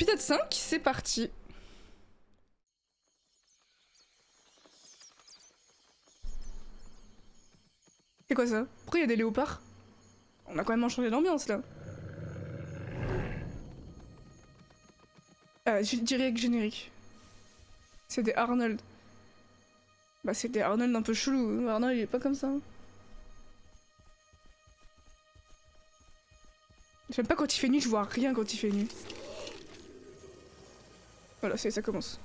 Épisode 5, c'est parti. C'est quoi ça? Pourquoi il y a des léopards? On a quand même changé d'ambiance là. Je dirais que générique. C'est des Arnold. Bah c'est des Arnold un peu chelou. Arnold il est pas comme ça. J'aime pas quand il fait nuit, je vois rien quand il fait nuit. Voilà, ça commence.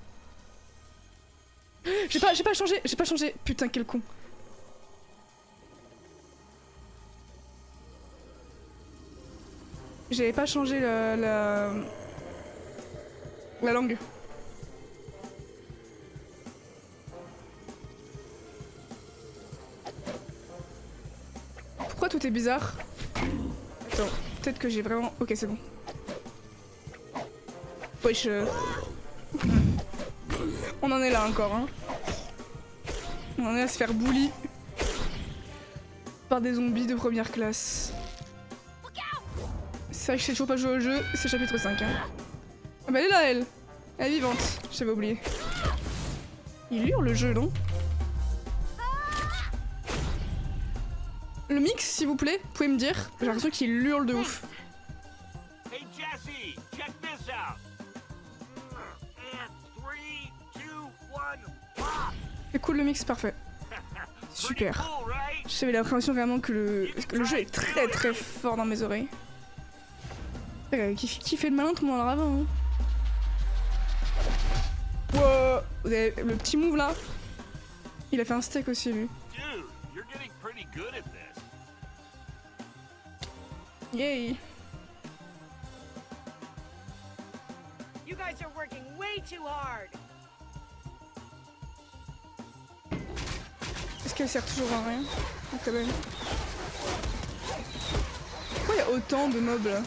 J'ai pas changé. Putain, quel con. J'avais pas changé la langue. Pourquoi tout est bizarre? Attends, peut-être que j'ai vraiment... Ok, c'est bon. Wesh. On en est là encore, hein. On en est à se faire bully par des zombies de première classe. C'est vrai que j'ai toujours pas joué au jeu, c'est chapitre 5. Hein. Ah bah elle est là, elle. Elle est vivante, j'avais oublié. Il hurle le jeu, non? Le mix, s'il vous plaît, vous pouvez me dire? J'ai l'impression qu'il hurle de ouf. Hey Jesse, check this out. And 3, 2, 1, pop. C'est cool le mix, parfait. Super. Cool, right? J'avais l'impression vraiment que le jeu est très très fort dans mes oreilles. Qui fait le malin tout le monde en avant. Hein. Wow, vous avez le petit move là. Il a fait un steak aussi lui. Dude, you're getting pretty good at this. Yay. You guys are working way too hard. Est-ce qu'elle sert toujours à rien? Ah, quand même. Pourquoi il y a autant de mobs là?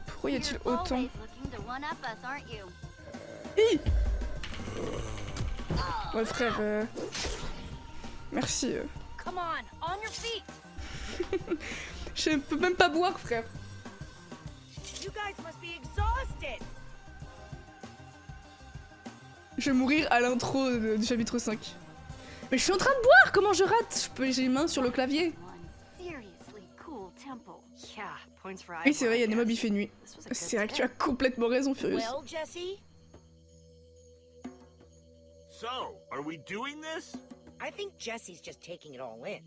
Pourquoi y a-t-il autant? Hi. Ouais frère, merci. Come on your feet. Je peux même pas boire frère. You guys must be exhausted. Je vais mourir à l'intro du chapitre 5. Mais je suis en train de boire, comment je rate? J'ai les mains sur le clavier. Oui c'est vrai, il y a des mobs il fait nuit. C'est vrai que tu as complètement raison Furious. Well, Jesse, So, are we doing this? I think Jesse's just taking it all in.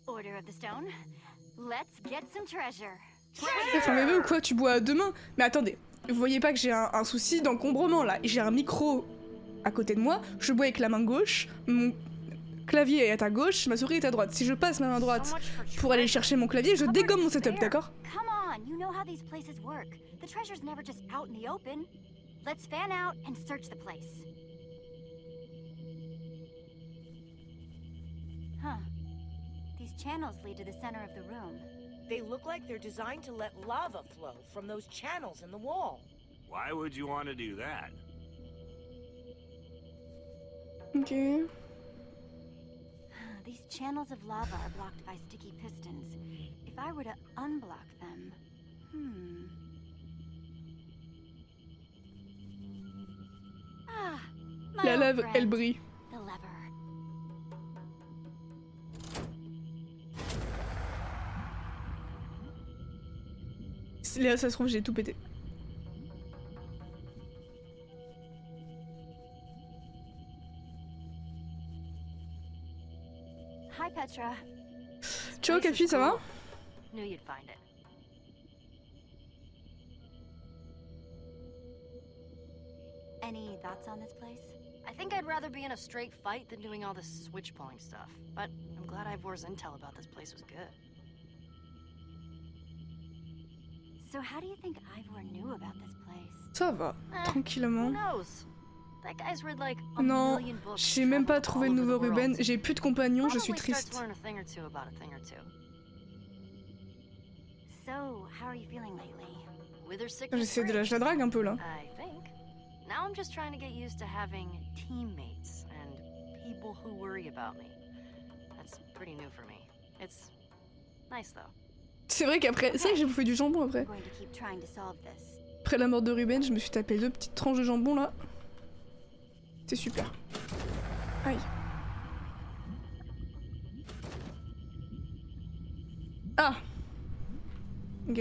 Order of the Stone. Let's get some treasure. Enfin bébé ou quoi, tu bois à deux mains? Mais attendez, vous voyez pas que j'ai un souci d'encombrement là? J'ai un micro à côté de moi, je bois avec la main gauche, mon clavier est à gauche, ma souris est à droite. Si je passe ma main droite pour aller chercher mon clavier, je dégomme mon setup, d'accord? Come on, you know how these places work. The treasure's never just out in the open. Let's fan out and search the place. Huh. These channels lead to the center of the room. They look like they're designed to let lava flow from those channels in the wall. Why would you want to do that? Ok. These channels of lava are blocked by sticky pistons. If I were to unblock them... Ah, my La old lave, friend, elle brille. the lever. Là ça se trouve j'ai tout pété. Hi, Petra. Ciao Capi, ça va? Knew you'd find it. Any thoughts on this place? I think I'd rather be in a straight fight than doing all this switch pulling stuff. But I'm glad Ivor's intel about this place was good. So how do you think Ivor knew about this place? Ça va, Who tranquillement. knows? That guy's read like a Non, million books. j'ai même pas traveled trouvé all de over nouveau the world. Ruben, j'ai plus de compagnons, je suis Probably starts triste. to learn a thing or two about a thing or two. So, how are you feeling lately? With her sickness J'essaie de free, lâcher la drague un peu là. I think. Now I'm just trying to get used to having teammates and people who worry about me. That's pretty new for me. It's nice though. C'est vrai qu'après, c'est vrai que j'ai bouffé du jambon après. I'm going to keep trying to solve this. Après la mort de Ruben, je me suis tapé 2 petites tranches de jambon là. C'est super. Aïe. Ah. Ok.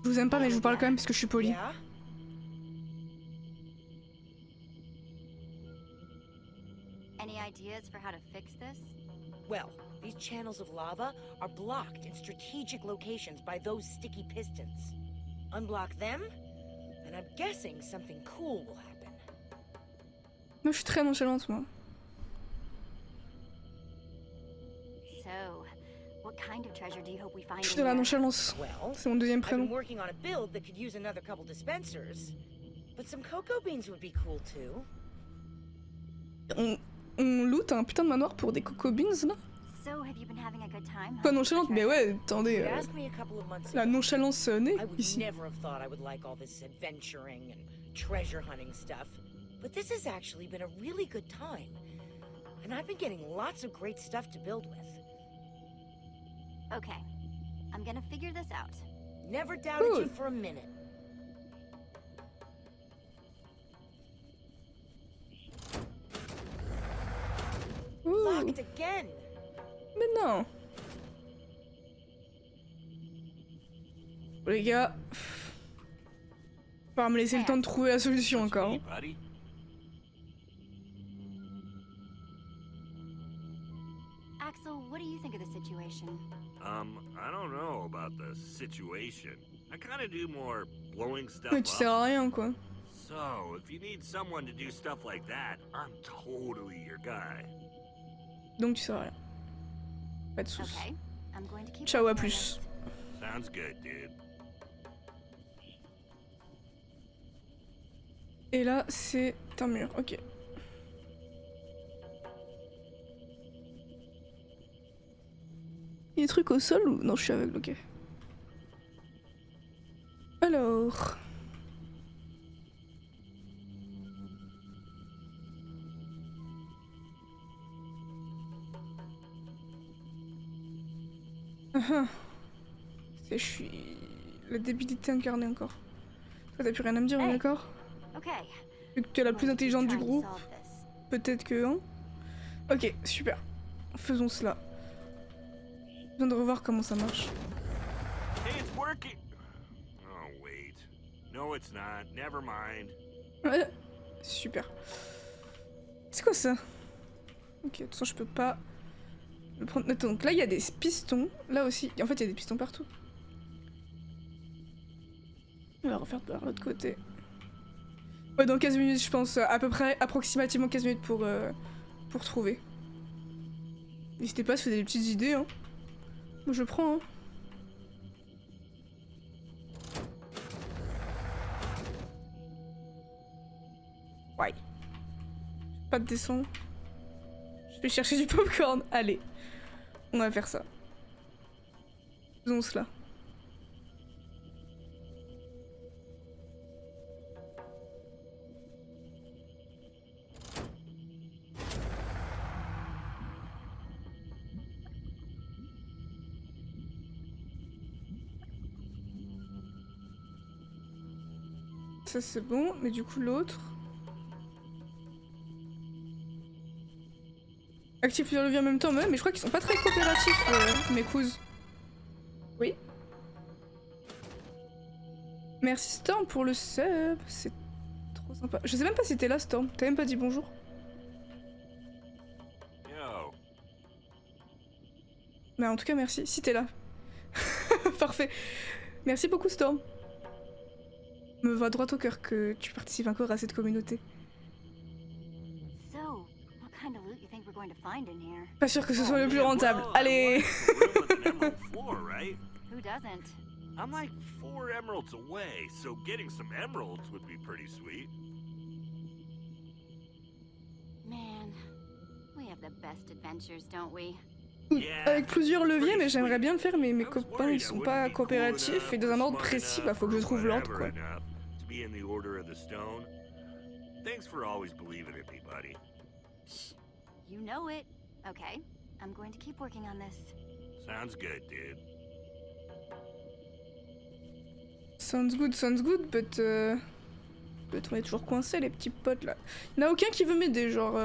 Je vous aime pas mais je vous parle quand même parce que je suis polie. Yeah? Any ideas for how to fix this? Well, these channels of lava are blocked in strategic locations by those sticky pistons. Unblock them, and I'm guessing something cool will happen. Moi je suis très nonchalante moi. So, what kind of treasure do you hope we find Je suis in de la here? nonchalance. Well, C'est mon deuxième I've been prénom. working on a build that could use another couple dispensers. But some cocoa beans would be cool too. On loot un putain de manoir pour des coco beans là. So, have you been having a good time? Pas hunting for nonchalante mais treasure? ouais, attendez. You asked me a couple of months La ago. nonchalance née I would ici. never have thought I would like all this adventuring and treasure hunting stuff. But this has actually been a really good time. And I've been getting lots of great stuff to build with. Okay, I'm gonna figure this out. Never doubted Cool. you for a minute. Ouh. Locked again. Mais non. Les gars. Faut me laisser le temps de trouver la solution What you encore. need, buddy? Axel, what do you think of the situation? I don't know about the situation. I kind of do more blowing stuff Mais tu sers up. à rien quoi. So, if you need someone to do stuff like that, I'm totally your guy. Donc tu sers à rien. Pas de soucis. Okay, I'm going to keep Ciao, à working on plus. this. Sounds good, dude. Et là, c'est un mur, ok. Il y a des trucs au sol ou... Non, je suis aveugle, ok. Alors... Je suis... La débilité incarnée encore. Toi, t'as plus rien à me dire, on est Hey. d'accord? Okay. Vu que tu es la plus going to keep intelligente du trying to groupe, solve this. peut-être que... Hein. Ok, super. Faisons cela. J'ai besoin de revoir comment ça marche. Hey, it's working. Oh, wait. No, it's not. Never mind. Ouais, super. C'est quoi ça? Ok, de toute façon, je peux pas le prendre. Attends, donc là, il y a des pistons. Là aussi. En fait, il y a des pistons partout. On va refaire par l'autre côté. Ouais, dans 15 minutes, je pense. À peu près, approximativement 15 minutes pour trouver. N'hésitez pas si vous avez des petites idées, hein. Moi, je prends, hein. Ouais. Pas de descendre. Je vais chercher du popcorn. Allez. On va faire ça. Faisons cela. Ça c'est bon, mais du coup l'autre... Active plusieurs leviers en même temps, mais je crois qu'ils sont pas très coopératifs, mes cousins. Oui. Merci Storm pour le sub, c'est trop sympa. Je sais même pas si t'es là Storm, t'as même pas dit bonjour. Yo. Mais en tout cas merci, si t'es là. Parfait. Merci beaucoup Storm. Me va droit au cœur que tu participes encore à cette communauté. So, what kind of loot you think we're going to find in here? Pas sûr que ce soit le plus Yeah, rentable. well, Allez. I want a room with an emerald floor, right? Who doesn't? I'm like 4 emeralds away, so getting some emeralds would be pretty sweet. Man, we have the best adventures, don't we? Yeah, Avec plusieurs leviers, mais pretty j'aimerais sweet. bien le faire, mais mes I was copains worried ils I sont wouldn't pas be cool coopératifs enough et dans un or ordre smart précis, bah enough faut que je or trouve l'ordre quoi. whatever enough to be in the Order of the Stone. Thanks for always believing in me, buddy. You know it. Okay, I'm going to keep working on this. Sounds good, dude. Sounds good, but on est toujours coincés les petits potes là. Y'en a aucun qui veut m'aider, genre...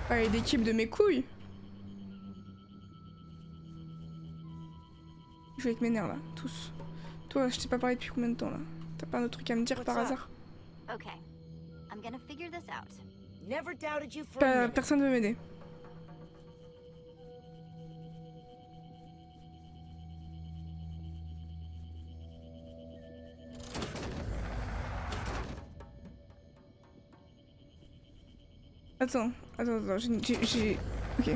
Allez, d'équipe de mes couilles. Je vais avec mes nerfs là, tous. Toi, je t'ai pas parlé depuis combien de temps là? T'as pas un autre truc à me dire par hasard? Okay, I'm gonna figure this out. Never doubted you for a minute. Personne veut m'aider. Attends, j'ai... Ok.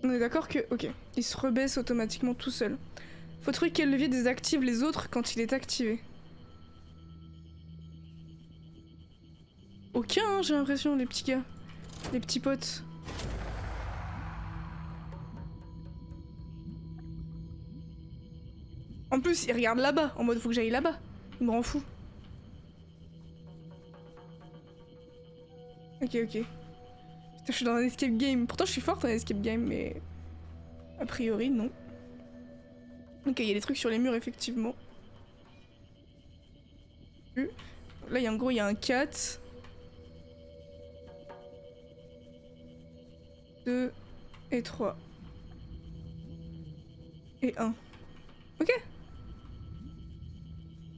On est d'accord que... Ok. Il se rebaisse automatiquement tout seul. Faut trouver quel levier désactive les autres quand il est activé. Aucun, hein, j'ai l'impression, les petits gars. Les petits potes. En plus, il regarde là-bas, en mode faut que j'aille là-bas. Il me rend fou. Ok. Putain, je suis dans un escape game. Pourtant, je suis forte en escape game, mais... A priori, non. Ok, il y a des trucs sur les murs, effectivement. Là, en gros, il y a un 4. 2 et 3. Et 1. Ok.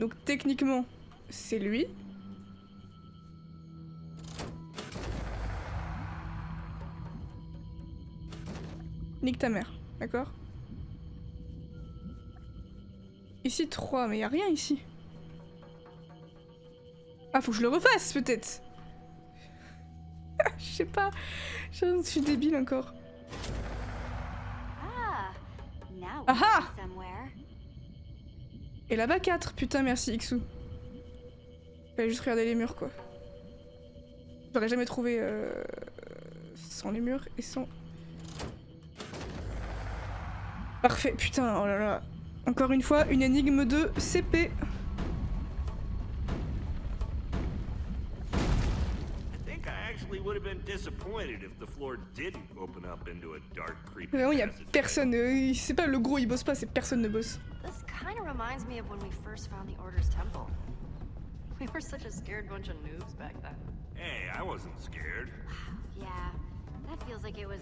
Donc, techniquement, c'est lui. Nique ta mère, d'accord? Ici 3, mais y a rien ici. Ah, faut que je le refasse peut-être. Je sais pas. Je suis débile encore. Ah, now Aha! we're somewhere. Et là-bas 4, putain merci Ixou. Fallait juste regarder les murs quoi. J'aurais jamais trouvé sans les murs et sans... Parfait, putain, oh là là. Encore une fois, une énigme de CP. Vraiment, y a personne. C'est pas le gros, il bosse pas, c'est personne ne bosse. This kind of reminds me of when we first found the Order's temple. We were such a scared bunch of noobs back then. Hey, I wasn't scared. Yeah, that feels like it was,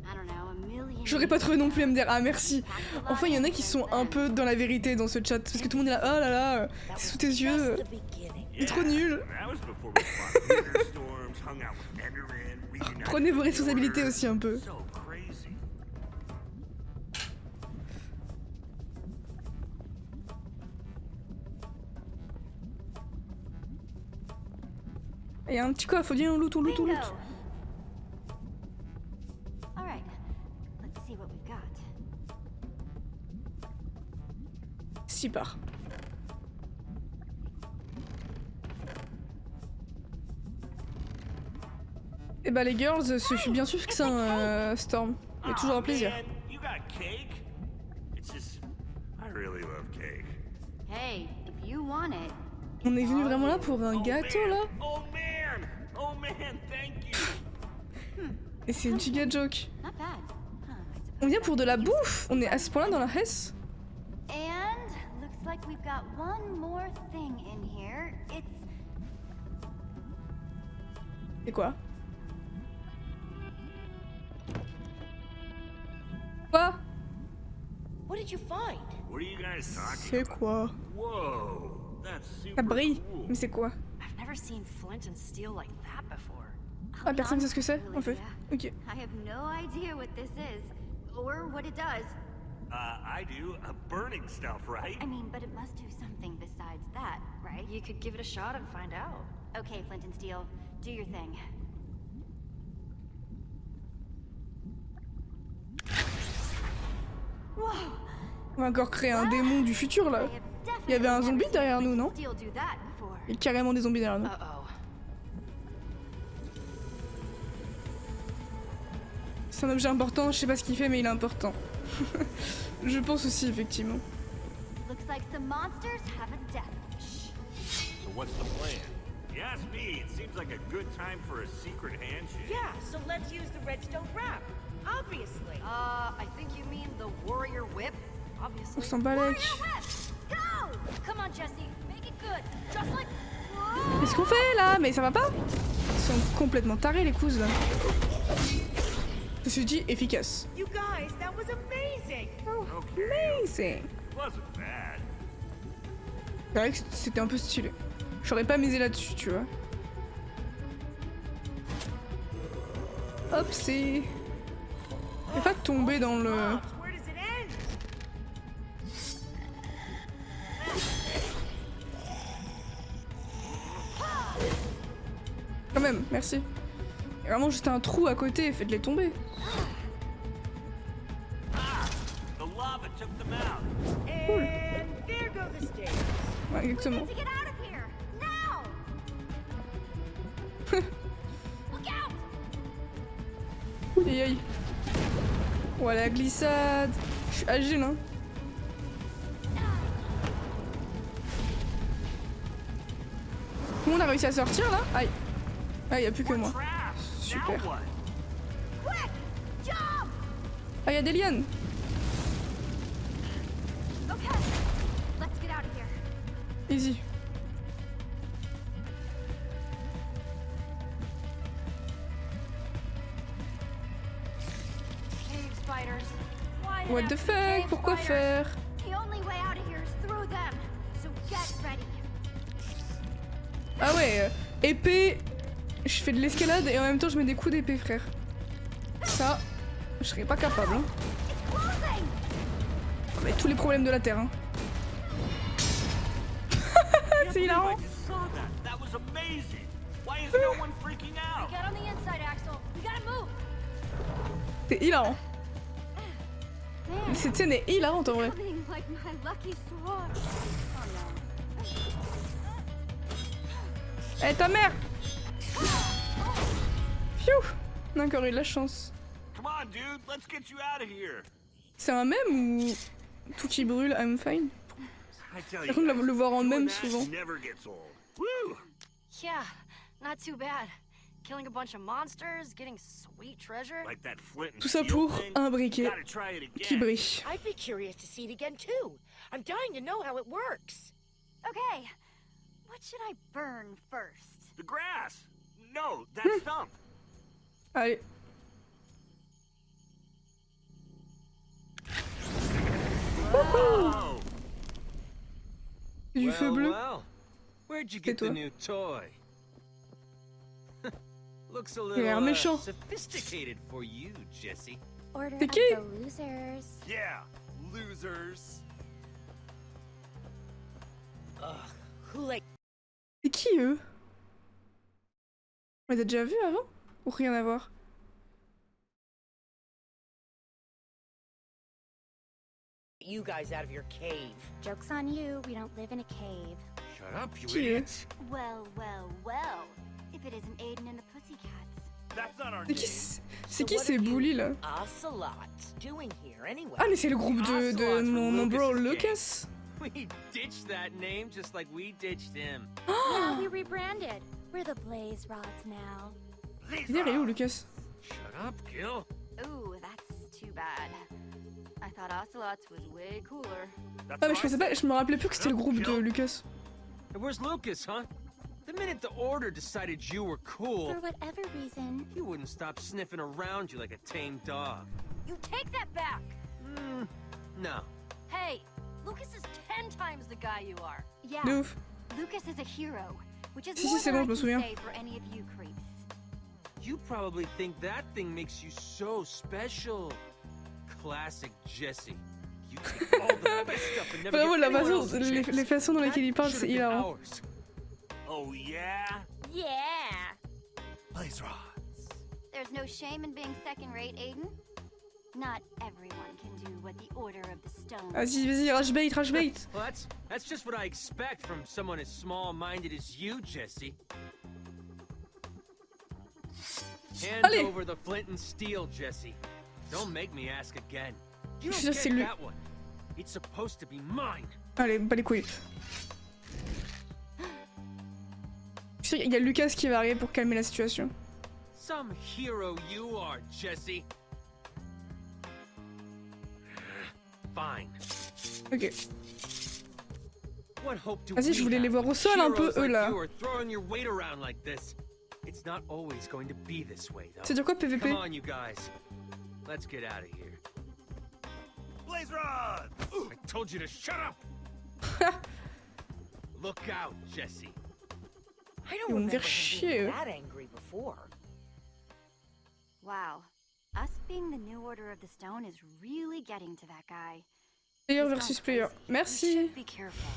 I don't know, a million. J'aurais pas trouvé non plus à me dire ah merci. Enfin, il y en a qui sont un peu dans la vérité dans ce chat parce que tout le monde est là oh là là, c'est sous tes yeux. Il est trop nul. Prenez vos responsabilités aussi un peu. Il y a un petit coffre, viens on loot, on loot, on loot. Alright, let's see what we've got. Super. Et bah les girls, je suis bien sûr que c'est un Storm. Il y a toujours un plaisir. Hey, if you want it. On est venu vraiment là pour un gâteau là? Et c'est une giga joke. Not bad. Huh, I suppose On vient pour de la bouffe? On est à ce point là dans la Hesse? And looks like we've got one more thing in here. It's C'est quoi? Quoi? What did you find? What are you guys talking C'est about? quoi? Whoa, that's super Ça brille. cool. Mais c'est quoi? I've never seen flint and steel like that before. Ah, personne sait ce que c'est en fait. Ok. I have no idea what this is or what it does. I do. Burning stuff, right? I mean, but it must do something besides that, right? You could give it a shot and find out. Okay, Flint and Steel, do your thing. Whoa! On va encore créer un démon du futur là. Il y avait un zombie derrière nous, non? Il y a carrément des zombies derrière nous. Uh-oh. C'est un objet important, je sais pas ce qu'il fait mais il est important. Je pense aussi effectivement. Looks like some monsters have a death wish. So what's the plan? You ask me, it seems like a good time for a secret handshake. Yeah, so let's use the redstone wrap. Obviously. I think you mean the warrior whip, On obviously. s'en bat les Warrior couilles. whip! Go! Come on, Jesse. Make it good. Just like... Qu'est-ce qu'on fait là? Mais ça va pas? Ils sont complètement tarés les couses là. Ceci dit, efficace. You guys, that was amazing. Amazing. It wasn't bad. C'est vrai que c'était un peu stylé. J'aurais pas misé là-dessus, tu vois. Hop, c'est... Faut pas tomber dans le... Bobs, where does it end? Quand même, merci. Il y a vraiment juste un trou à côté, faites-les tomber. The lava took them out. And there go the stairs. Ouais, exactement. To get out of here! Now! Look out! Aïe aïe. Ouais, la glissade. Je suis agile, hein. Tout le monde a réussi à sortir là? Aïe. Ah, y a plus que moi. Trapped. Super. Now what? Quick! Jump! Ah, y a des lianes. Okay. Let's get out of here. Easy. Cave spiders. Why What the fuck? Pourquoi faire? The only way out of here is through them. So get ready. Ah ouais, épée. Je fais de l'escalade et en même temps je mets des coups d'épée, frère. Ça, je serais pas capable, hein. It's closing! Avec tous les problèmes de la Terre, hein. C'est hilarant. I just saw that. That was amazing. Why is no one freaking out? Get on the inside, Axel. We gotta move. C'est hilarant. Man, Cette scène est hilarante en vrai. something like my lucky sword. Oh no. Eh ta mère! Pfiou! On a encore eu de la chance. Come on, dude. Let's get you out of here. C'est un mème ou tout qui brûle, I'm fine? I tell Par you, contre, guys, le voir en doing mème that souvent. never gets old. Woo! Yeah, not too bad. Killing a bunch of monsters, getting sweet treasure. Like that flint and Tout ça steel pour thing. un briquet Gotta try it qui again. brille. I'd be curious to see it again too. I'm dying to know how it works. Okay. What should I burn first? The grass. No, that stump. Allez. Oh. Du feu bleu. Well, where'd you get toi. the new toy? Looks a Il a little l'air méchant. sophisticated for you, Jesse. Order C'est of qui? the losers. Yeah, losers. Who like C'est qui eux? On les a déjà vus avant? Ou rien à voir? you guys out of your cave? Joke's on you, we don't live in a cave. Shut up, you Qui idiot. Well, well, well. If it isn't Aiden and the Pussycats. That's not our C'est qui, name. c'est qui ces bullies là? Ocelot's doing here anyway. Ah mais c'est le groupe de mon bro Lucas. We ditched that name just like we ditched him. Yeah, we rebranded. We're the Blaze Rods now. Il est où Lucas? Shut up, Gil. Ooh, that's too bad. I thought Ocelots was way cooler. That's Ah mais what je I pensais pas, said. je me rappelais plus que c'était le groupe de Lucas. And where's Lucas, huh? The minute the Order decided you were cool, For whatever reason, you wouldn't stop sniffing around you like a tame dog. You take that back! No. Hey, Lucas is 10 times the guy you are. yeah, De ouf. Lucas is a hero, which is Si, more si, c'est than bon, I je me can souviens. say for any of you creeps. You probably think that thing makes you so special. Classic Jesse. You take all the best stuff and never Vraiment give la anyone façon, else a chance. les façons dans lesquelles il parle, That c'est should've been hilarant. ours. Oh yeah. Yeah! Blaze rods. There's no shame in being second-rate, Aiden. Not everyone can do what the Order of the Stone. Vas-y, vas-y, rush bait, rush bait. Well, that's just what I expect from someone as small-minded as you, Jesse. Hand Allez. over the flint and steel, Jesse. Don't make me ask again. You Je don't suis sûr que c'est get lui. that one. It's supposed to be mine. Allez, bas les couilles. Je suis sûre qu'il y a Lucas qui va arriver pour calmer la situation. Some hero you are, Jesse. Fine. Ok. What hope do Vas-y, je we voulais have les voir au when sol un peu, heroes eux, like là. you are throwing your weight around like this? It's not always going to be this way, though. C'est dire quoi PVP? Come on, you guys. Let's get out of here. Blaze Rod! I told you to shut up. Look out, Jesse. I don't Ils vont me remember faire him chier, being eux. that angry before. Wow. Us being the new Order of the Stone is really getting to that guy. Player versus player. You Merci. should be careful.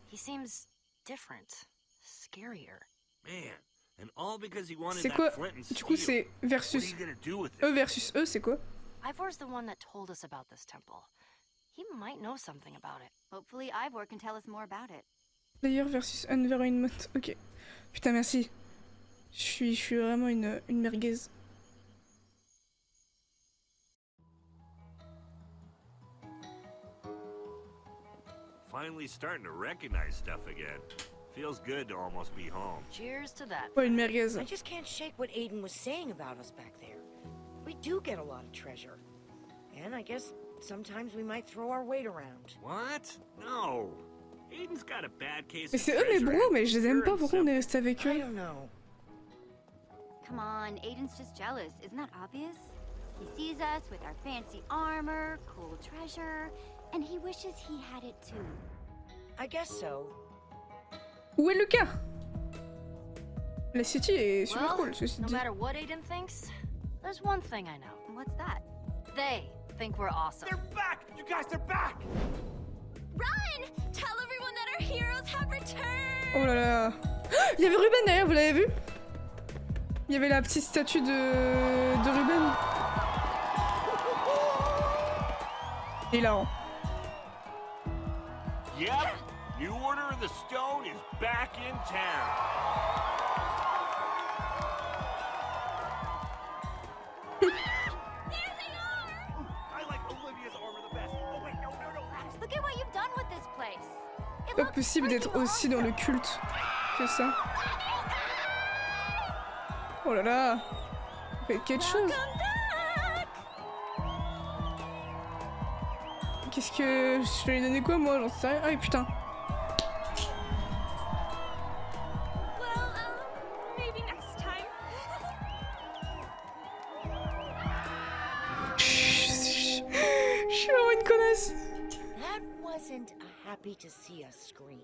He seems different, scarier. Man, and all because he wanted C'est that quoi? flint and Du coup, steel. c'est What are versus you gonna do with it? eux versus eux, c'est quoi? Ivor's the one that told us about this temple. He might know something about it. Hopefully Ivor can tell us more about it. Player versus environment. Ok. Putain, merci. Je suis vraiment une merguez. Finally starting to recognize stuff again. Feels good to almost be home. Cheers to that. Ouais, une merguez. I just can't shake what Aiden was saying about us back there. We do get a lot of treasure. And I guess sometimes we might throw our weight around. What? No. Aiden's got a bad case Mais of c'est eux mes treasure bros, and mais je les aime pure pas. and Pourquoi on est simple. resté avec I eux? don't know. Come on, Aiden's just jealous. Isn't that obvious? He sees us with our fancy armor, cool treasure, and he wishes he had it too. I guess so. Où est Lucas? La city est super Well, cool, ceci no dit. matter what Aiden thinks, there's one thing I know. What's that? They think we're awesome. They're back! You guys, they're back! Run! Tell everyone that our heroes have returned! Oh là là. Il y avait Ruben derrière, vous l'avez vu? Il y avait la petite statue de Ruben. Hilarant. Yep, New Order of the Stone is back in town. I like Olivia's armor the best. Oh wait, no. Look at what you've done with this place. It Pas looks possible d'être freaking aussi dans le awesome. culte que ça. Oh là là. Faites quelque chose. Qu'est-ce que... Je vais lui donner quoi moi? J'en sais rien. Ah putain. Maybe next time. Je suis vraiment une connasse. That wasn't a happy to see us scream.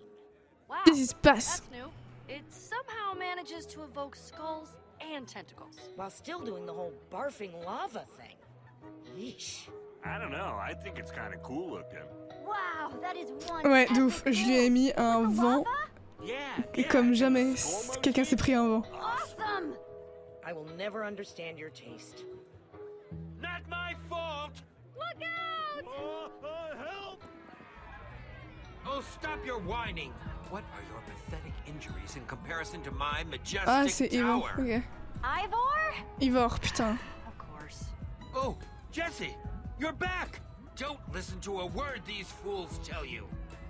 Wow, Qu'est-ce qui se passe? that's new. It somehow manages to evoke skulls and tentacles. While still doing the whole barfing lava thing. Yeesh. I don't know. I think it's kind of cool looking. Wow, that is one Ouais, de epic ouf. Je lui ai move. mis un With the vent. lava? Yeah. Et yeah, comme and jamais, the skull quelqu'un monkey. s'est pris un vent. Awesome! I will never understand your taste. Not my fault. Look out! Help! Oh, stop your whining. What are your pathetic injuries in comparison to my majestic Ah, c'est Ivor. tower? Ok. Ivor? Ivor, putain. Of course. Oh, Jesse, you're back. Don't listen to a word these fools tell you.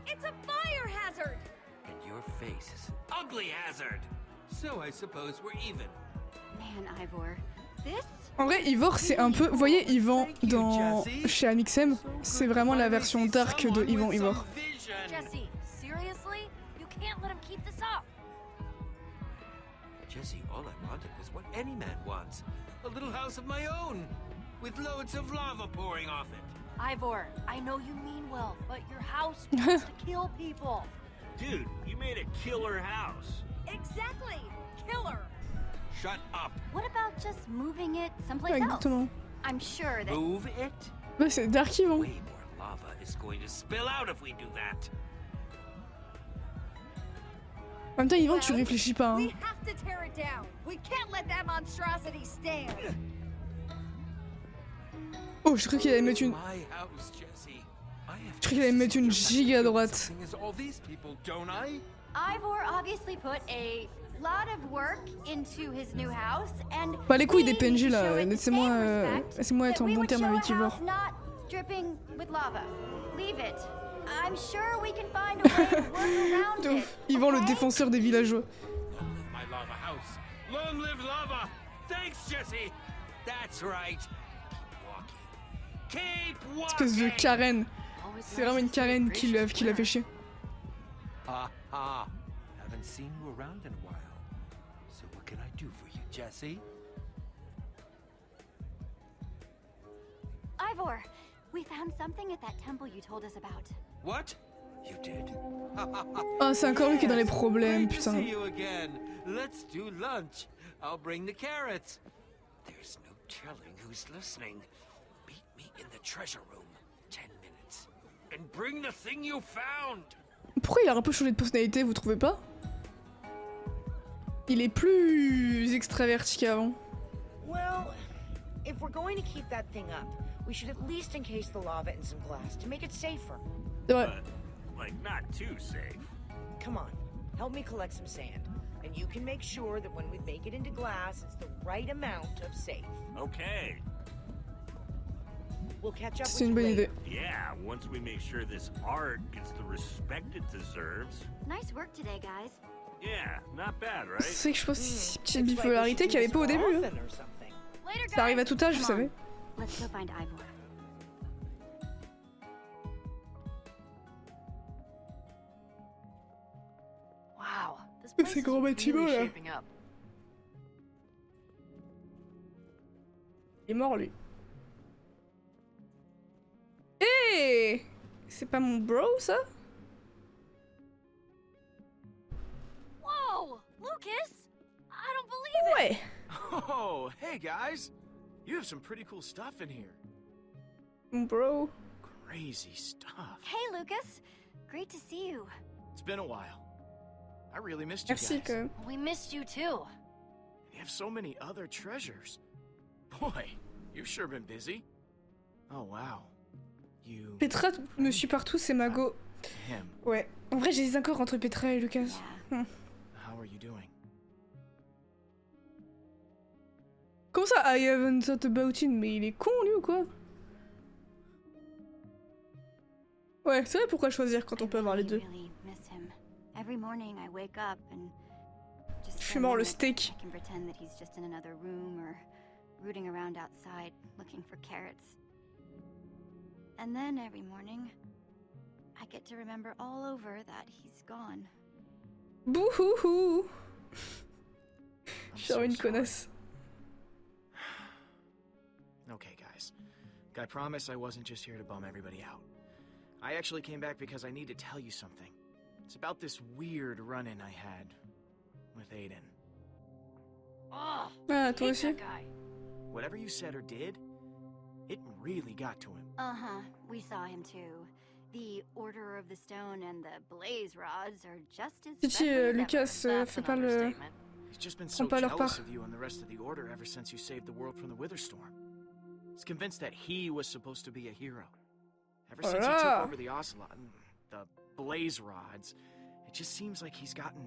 It's a fire hazard! And your face is an ugly hazard. So I suppose we're even. Man, Ivor, this? En vrai, Ivor, c'est un peu... Vous voyez Yvan dans... chez Amixem? C'est vraiment la version dark de Yvan Ivor. Jesse, seriously? You can't let him keep this up. Jesse, all I wanted was what any man wants. A little house of my own, with loads of lava pouring off it. Ivor, I know you mean well, but your house wants to kill people. Dude, you made a killer house. Exactly! Killer! Shut up. What about just moving it someplace Ouais, else? exactement. I'm sure that... Move it? Ouais, c'est dark Yvan. Way more lava is going to spill out if we do that. En même temps, Yvan, tu réfléchis pas, hein. We have to tear it down. We can't let that monstrosity stand. Oh, je crois qu'il allait mettre une... My house, Jesse. I have Je crois qu'il allait mettre une giga à droite. something as all these people, don't I? Ivor obviously put a lot of work into his new house, and Bah, les couilles des we PNJ, need to là, show it the laissez-moi, same respect laissez-moi être that en we bon would terme show avec a Ivor. house not dripping with lava. Leave it. I'm sure we can find a way to work around De it. ouf. Yvan, le okay? défenseur des villageois. Long live my lava house. Long live lava! Thanks, Jesse! That's right. Keep walking. Keep Espèce de walking. Karen. Always C'est vraiment une nice to see a Karen qui l'a gracious fait chier. Ha ha. Haven't seen you around in a while. So what can I do for you, Jesse? Ivor, we found something at that temple you told us about. What? You did? Ah, c'est encore lui qui est dans les Yes. problèmes, Great to putain. see you again. Let's do lunch. I'll bring the carrots. There's no telling who's listening. Meet me in the treasure room. 10 minutes. And bring the thing you found. Pourquoi il a un peu changé de personnalité, vous trouvez pas? Il est plus extraverti qu'avant. Well, if we're going to keep that thing up, we should at least encase the lava in some glass to make it safer. C'est vrai. But, like, not too safe. Come on, help me collect some sand. And you can make sure that when we make it into glass, it's the right amount of safe. Okay. We'll catch up C'est with une you bonne later. idée. Yeah, once we make sure this art gets the respect it deserves. Nice work today, guys. Yeah, not bad, right? C'est que je pense que c'est une petite Looks like we bipolarité should qu'il n'y avait do pas au this début. more Hein. often or something. Later, Ça arrive à guys. tout âge, vous Come savez. on. Let's go find Ivor. Wow, this Ces place is grands really bâtiments, là. shaping up. Il est mort, lui. Hé, c'est pas mon bro, ça? Whoa, Lucas! I don't believe it. Ouais. Oh, hey guys! You have some pretty cool stuff in here. Mon bro. Crazy stuff. Hey, Lucas. Great to see you. It's been a while. I really missed you Merci, guys. quand même. We missed you too. You have so many other treasures. Boy, you've sure been busy. Oh wow. You... Petra me suit partout, c'est Mago. Him. Ouais. En vrai, j'hésite encore entre Petra et Lucas. Yeah. How are you doing? Comment ça, I haven't thought about it? Mais il est con, lui, ou quoi? Ouais, c'est vrai, pourquoi choisir quand on peut avoir les deux? Really miss him. Every morning I wake up and just Je suis for a mort, le minute, steak. I can pretend that he's just in another room or rooting around outside looking for carrots. And then every morning I get to remember all over that he's gone. Bouhouhou! I'm Je suis so une sorry. connasse. Okay, guys. I promise I wasn't just here to bum everybody out. I actually came back because I need to tell you something. It's about this weird run-in I had with Aiden. Ugh, Ah, toi hate aussi? that guy. Whatever you said or did, it really got to him. Uh-huh, we saw him too. The Order of the Stone and the Blaze Rods are just as Titi, friendly as ever. Lucas, That's fais an pas le... understatement. He's just been so Prends pas leur jealous part. of you and the rest of the Order ever since you saved the world from the Witherstorm. He's convinced that he was supposed to be a hero. Ever since he took Ah. over the Ocelot, the Blaze Rods, it just seems like he's gotten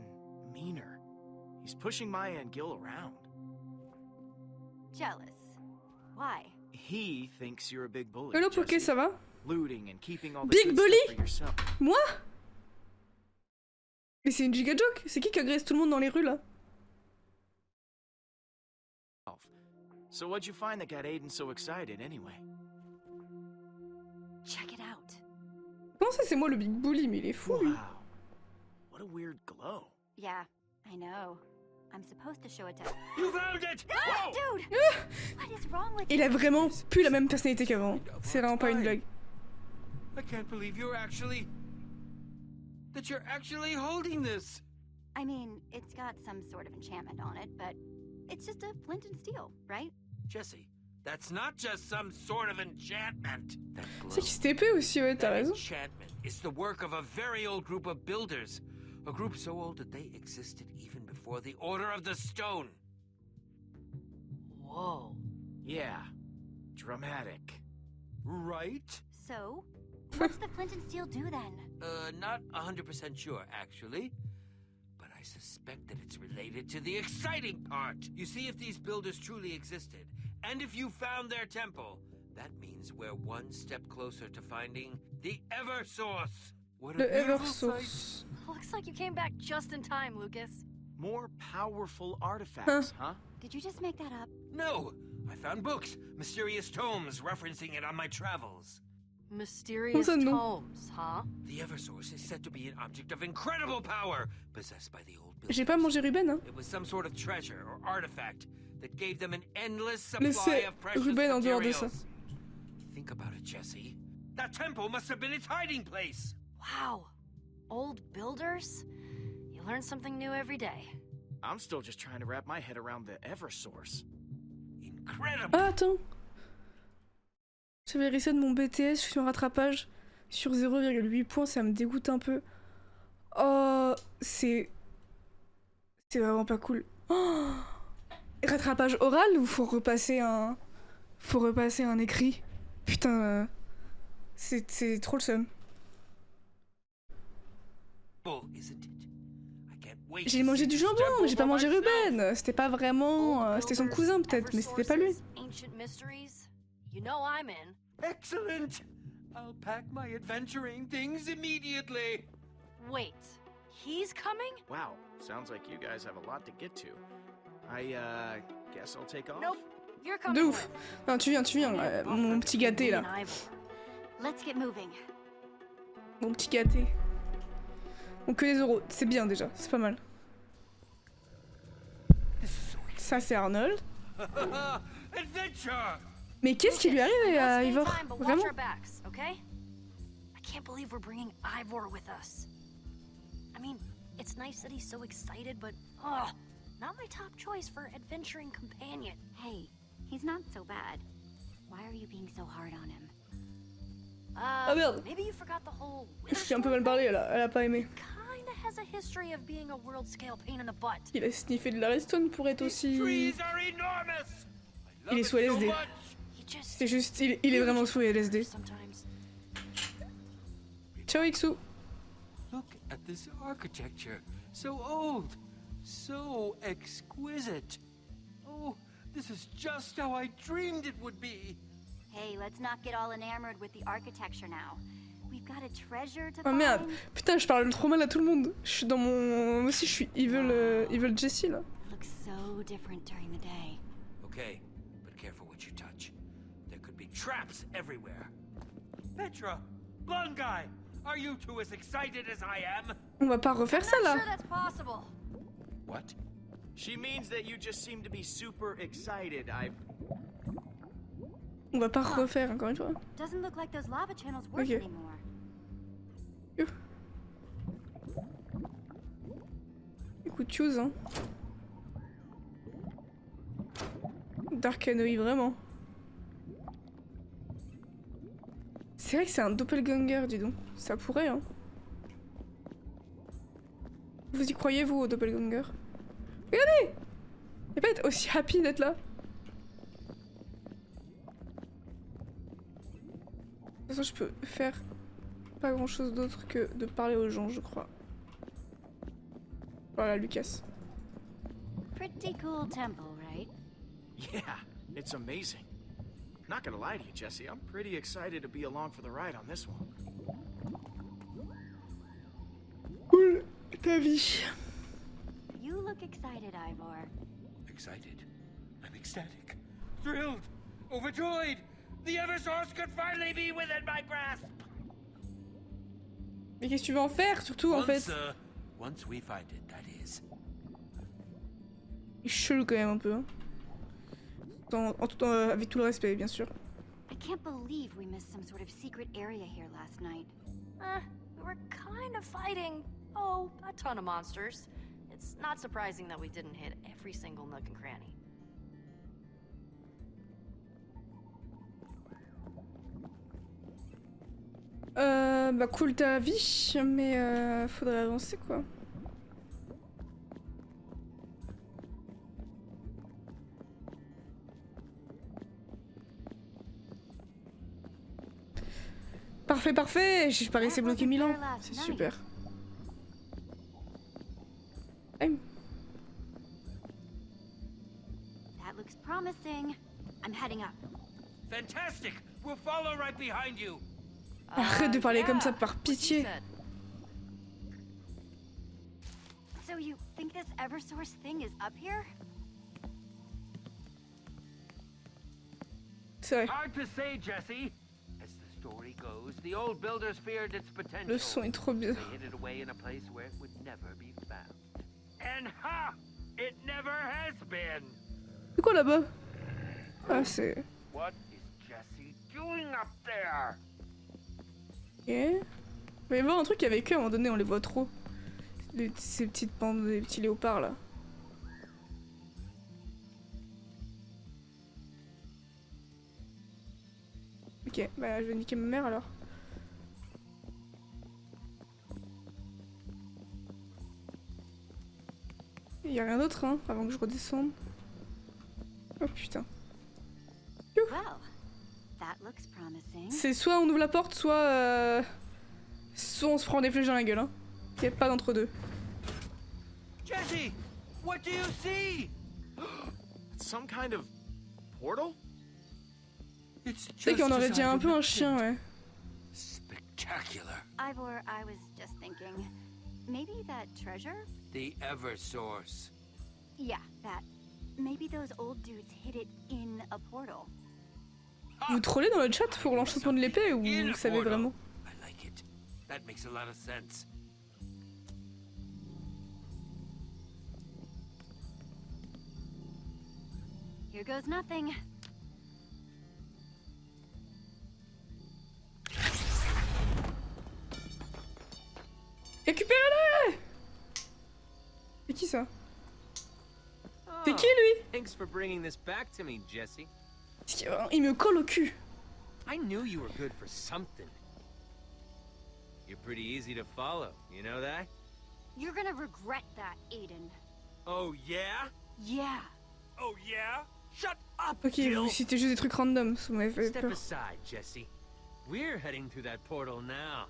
meaner. He's pushing Maya and Gil around. Jealous. Why? He thinks you're a big bully. Hello, Poké, Jesse. ça va? Looting and keeping all the Big good bully? stuff for yourself. Moi? Mais c'est une giga joke. C'est qui agresse tout le monde dans les rues, là? So what'd you find that got Aiden so excited anyway? Check it out. Comment ça, c'est moi le big bully? Mais il est fou, lui. Wow. What a weird glow. Yeah, I know. I'm supposed to show it to... You found it! Ah, dude! What is wrong with Il a you? vraiment plus la même personnalité qu'avant. C'est vraiment pas une blague. I can't believe you're actually... that you're actually holding this. I mean, it's got some sort of enchantment on it, but it's just a flint and steel, right? Jesse, that's not just some sort of enchantment. That C'est glow, qui s'était épée aussi, ouais, t'as that raison. enchantment is the work of a very old group of builders. A group so old that they existed even before the Order of the Stone. Whoa. Yeah. Dramatic. Right? So, what's the flint and steel do then? Not 100% sure, actually. But I suspect that it's related to the exciting part. You see, if these builders truly existed, and if you found their temple, that means we're one step closer to finding the Eversource. What a Le beautiful sight. Eversource. Looks like you came back just in time, Lucas. More powerful artifacts, huh? Did you just make that up? No! I found books, mysterious tomes referencing it on my travels. Mysterious ça, non. tomes, huh? The Eversource is said to be an object of incredible power, possessed by the old builders. J'ai pas mangé Ruben, hein. It was some sort of treasure or artifact that gave them an endless Laissez supply of precious Ruben en dehors de materials. ça. Think about it, Jesse. That temple must have been its hiding place. Wow. Old builders? You learn something new every day. I'm still just trying to wrap my head around the Eversource. Incredible. Ah, attends. J'avais reset de mon BTS, je suis en rattrapage sur 0,8 points, ça me dégoûte un peu. Oh, c'est vraiment pas cool. Oh, rattrapage oral ou faut repasser un écrit? Putain, c'est trop le seum. Isn't it? I can't wait J'ai to mangé see du this jambon, temple mais j'ai pas for mangé myself. Ruben. C'était pas vraiment, Old c'était son builders, cousin peut-être, mais c'était pas lui. Eversources, Ancient mysteries. You know I'm in. Excellent. I'll pack my adventuring things immediately. Wait, he's coming? Wow, sounds like you guys have a lot to get to. I, guess I'll take off? Nope, you're De coming ouf. with. Non, tu viens, mon petit gâté là. Me and Ivor. Let's get moving. Mon petit gâté. Donc que les euros, c'est bien déjà, c'est pas mal. This is so Ça c'est Arnold. exciting. Adventure. Mais qu'est-ce qui lui arrive à Let's Ivor? gain time, but watch Vraiment? our backs, okay? I can't believe we're bringing Ivor with us. I mean, it's nice that he's so excited, but not my top choice for adventuring companion. Hey, he's not so bad. Why are you being so hard on him? Ah merde. Maybe you forgot the whole. Je suis un peu mal parlé, elle a pas aimé. Kinda has a history of being a world scale pain in the butt. Il a sniffé de la redstone pour être These aussi... trees are enormous. I love Il est it sous so LSD. much. He just. C'est juste, il est vraiment sous LSD. Sometimes. Ciao Ixu. Look at this architecture. So old. So exquisite. Oh, this is just how I dreamed it would be. Hey, let's not get all enamored with the architecture now. We've got a treasure to Oh merde. find. Putain, je parle trop mal à tout le monde. Je suis dans mon... Moi aussi je suis evil Jessie là. It looks so different during the day. Okay, but careful what you touch. There could be traps everywhere. Petra, blonde guy, are you two as excited as I am? On va pas refaire ça Not là. sure that's possible. What? She means that you just seem to be super excited. On va pas refaire encore une fois. Doesn't look like those lava channels work Okay. anymore. Écoute, choose hein. Dark Canoe, vraiment. C'est vrai que c'est un doppelganger, dis donc. Ça pourrait, hein. Vous y croyez, vous, au doppelganger? Regardez! Il va pas être aussi happy d'être là. De toute façon, je peux faire pas grand chose d'autre que de parler aux gens, je crois. Voilà, Lucas. Pretty cool temple, right? Yeah, it's amazing. Not gonna lie to you, Jesse, I'm pretty excited to be along for the ride on this one. Cool, ta vie. You look excited, Ivor. Excited. I'm ecstatic. Thrilled. Overjoyed. The Eversource could finally be within my grasp. Mais qu'est-ce que tu veux en faire, surtout, en fait? Once we find it, that is. Il est chelou quand même un peu. Hein. Avec tout le respect, bien sûr. I can't believe we missed some sort of secret area here last night. We were kind of fighting, a ton of monsters. It's not surprising that we didn't hit every single nook and cranny. Bah cool ta vie, mais faudrait avancer quoi. Parfait, parfait. J'ai pas resté bloqué 1000 ans. C'est super. Hey. That looks promising. I'm heading up. Fantastic. We'll follow right behind you. Arrête de parler comme ça Yeah, par what he pitié. said. So you think think this Eversource thing is up here? C'est vrai. Hard to say, Jesse. As the story goes, the old builders feared its potential. Le son est trop bien. They hid it away in a place where it would never be found. And ha! It never has been. C'est quoi là-bas? Ah, c'est... What is Jesse doing up there? Ok. Il va y avoir un truc avec eux à un moment donné, on les voit trop. Ces petites bandes, des petits léopards là. Ok, bah je vais niquer ma mère alors. Il y a rien d'autre hein, avant que je redescende. Oh putain. Well, that looks promising. C'est soit on ouvre la porte, soit on se prend des flèches dans la gueule hein. Y a pas d'entre deux. Jesse, what do you see? Some kind of portal? It's C'est qu'on aurait dit un peu un chien, ouais. Spectacular. Ivor, I was just thinking, maybe that treasure? The Eversource. Yeah, that. Maybe those old dudes hid it in a portal. Vous trollez dans le chat pour l'enchantement de l'épée ou vous savez vraiment? I like it. That makes a lot of sense. Here goes nothing. Récupérez-le! C'est qui ça? C'est qui lui? Thanks for bringing this back to me, Jesse. Il me colle au cul. I knew you were good for something. You're pretty easy to follow, you know that? You're gonna regret that, Aiden. Oh, yeah? Yeah. Oh, yeah? Shut up, Ok, Jill! vous citez juste des trucs random, ça m'avait fait Step peur. aside, Jesse. We're heading through that portal now.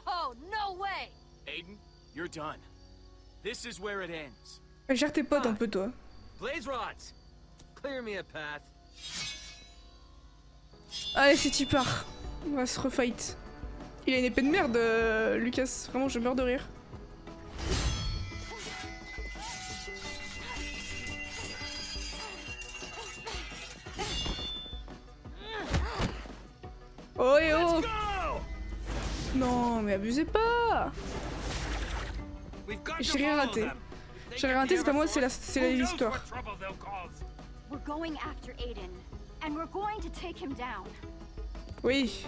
Oh, no way! Aiden, you're done. This is where it ends. Gère tes potes un peu toi. Blaze rods! Clear me a path. Allez, c'est tu pars. On va se refight. Il a une épée de merde, Lucas. Vraiment, je meurs de rire. Oh et oh! Non, mais abusez pas! We've got J'ai to rien follow raté. them. They J'ai rien get raté, the c'est pas moi, Eversource, c'est who knows l'histoire. what trouble they'll cause. We're going after Aiden, and we're going to take him down. Oui.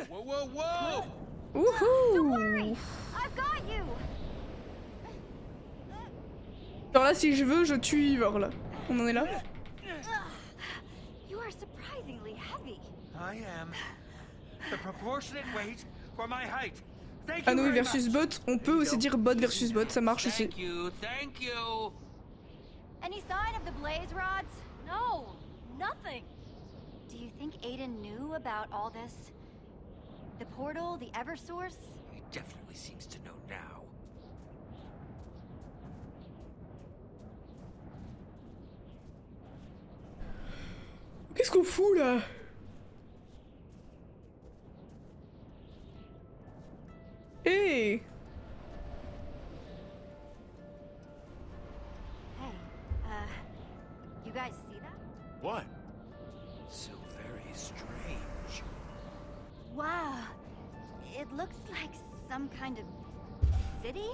Whoa, whoa, whoa! Wouhou! I've got you. Alors là, si je veux, je tue Ivor là. On en est là? You are surprisingly heavy. I am the proportionate weight for my height. Thank you Anoui very versus much. bot, on peut aussi dire bot versus bot, ça marche aussi. Thank you, thank you. Any sign of the blaze rods? No, nothing. Do you think Aiden knew about all this? The portal, the Eversource? He definitely seems to know now. Qu'est-ce qu'on fout là? Hey! Hey, you guys see that? What? So very strange. Wow, it looks like some kind of city?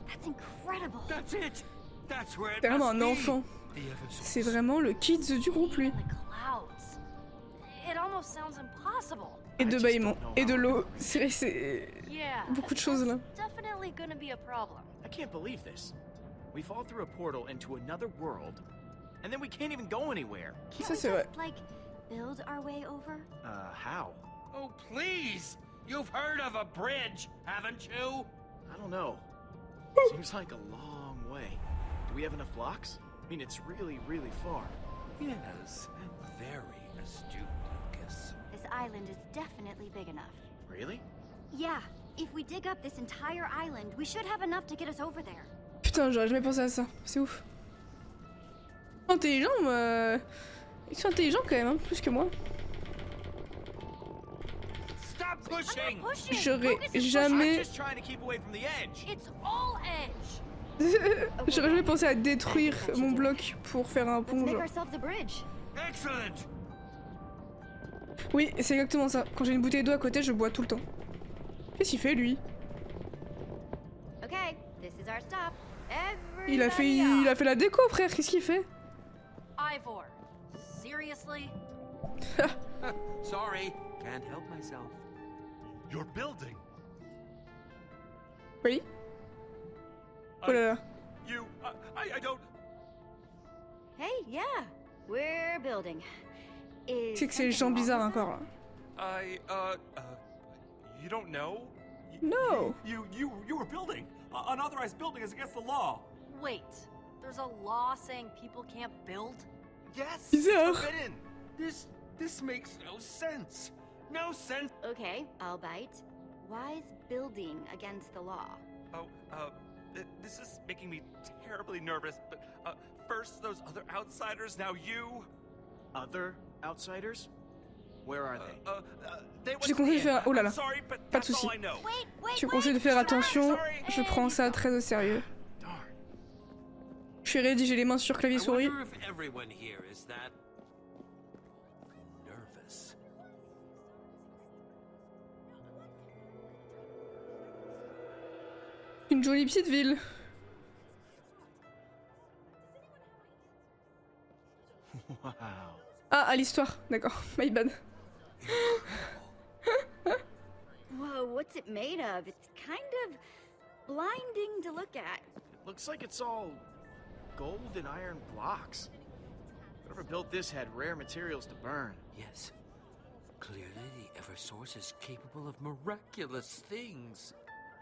That's incredible. That's it. That's where it C'est vraiment must un be. enfant. The Eversource. C'est vraiment le kids du groupe lui. In the clouds. It almost sounds impossible. Et de bâillement. Et de l'eau. C'est Yeah. beaucoup de choses là. That's definitely gonna be a problem. I can't believe this. We fall through a portal into another world, and then we can't even go anywhere. Can't Ça we c'est vrai. just, like, build our way over? How? Oh, please! You've heard of a bridge, haven't you? I don't know. Seems like a long way. Do we have enough blocks? I mean, it's really, really far. Yes, very astute, Lucas. This island is definitely big enough. Really? Yeah, if we dig up this entire island, we should have enough to get us over there. Putain, j'aurais jamais pensé à ça. C'est ouf. Intelligent, ils sont intelligents quand même, hein, plus que moi. pushing. Pushing. J'aurais Focus is jamais... I'm just trying to keep away from the edge. pushing. It's all edge. J'aurais jamais pensé à détruire mon bloc pour faire un Let's pont, make genre. ourselves a bridge. Excellent. Oui, c'est exactement ça. Quand j'ai une bouteille d'eau à côté, je bois tout le temps. Qu'est-ce qu'il fait, lui? Okay, this is our stop. Il a fait la déco, frère. Qu'est-ce qu'il fait? Ivor. Seriously? Sorry, can't help myself. You're building. Oui. Oh là là. You. I don't. Hey, yeah, we're building. Is C'est que c'est les gens something bizarres wrong with encore, là. You don't know? No. You were building. Unauthorized building is against the law. Wait. There's a law saying people can't build? Yes. Bizarre. Forbidden. This makes no sense. No sense. that? Okay, I'll bite. Why is building against the law? Oh, this is making me terribly nervous. But first those other outsiders, now you. Other outsiders? Where are they? Je te conseille de faire... Oh là là. Sorry, but Pas de that's soucis. all I know. Wait, Je te conseille de faire attention. Je prends ça très au sérieux. Darn. Je suis ready, j'ai les mains sur clavier I souris. wonder if everyone here is that nervous. Une jolie petite ville. Wow. Ah, à l'histoire. D'accord. My bad. Whoa, what's it made of? It's kind of blinding to look at. Looks like it's all gold and iron blocks. Whoever built this had rare materials to burn. Yes. Clearly the Eversource is capable of miraculous things.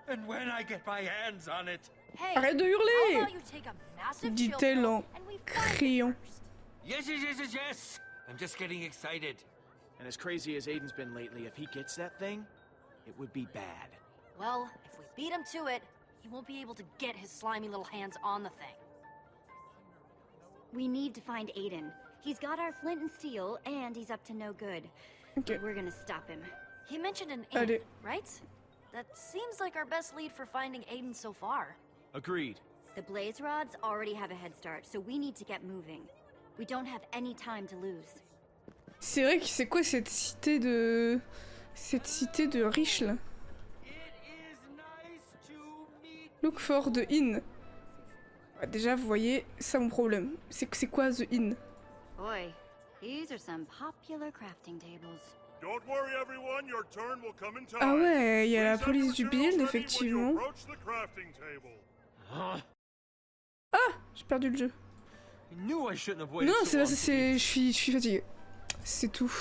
And when I get my hands on it. Hey, Arrête de how hurler! about you take a massive Dit-elle shield en and we find it criant. first? Yes. I'm just getting excited. And as crazy as Aiden's been lately, if he gets that thing, it would be bad. Well, if we beat him to it, he won't be able to get his slimy little hands on the thing. We need to find Aiden. He's got our flint and steel, and he's up to no good. Ok. We're gonna stop him. He mentioned an Allez. inn, right? That seems like our best lead for finding Aiden so far. Agreed. The blaze rods already have a head start, so we need to get moving. We don't have any time to lose. C'est vrai que c'est quoi cette cité de... Cette cité de riches, là? Look for the inn. Ah, déjà, vous voyez, c'est mon problème. C'est quoi the inn? Boy, these are some popular crafting tables. Don't worry, everyone. Your turn will come in time. Ah ouais, il y a la Please have police du your build, materials ready when you effectivement. approach the crafting table. Ah! J'ai perdu le jeu. I knew I shouldn't have waited Non, so c'est pas long ça, to c'est... Je suis fatiguée. C'est tout.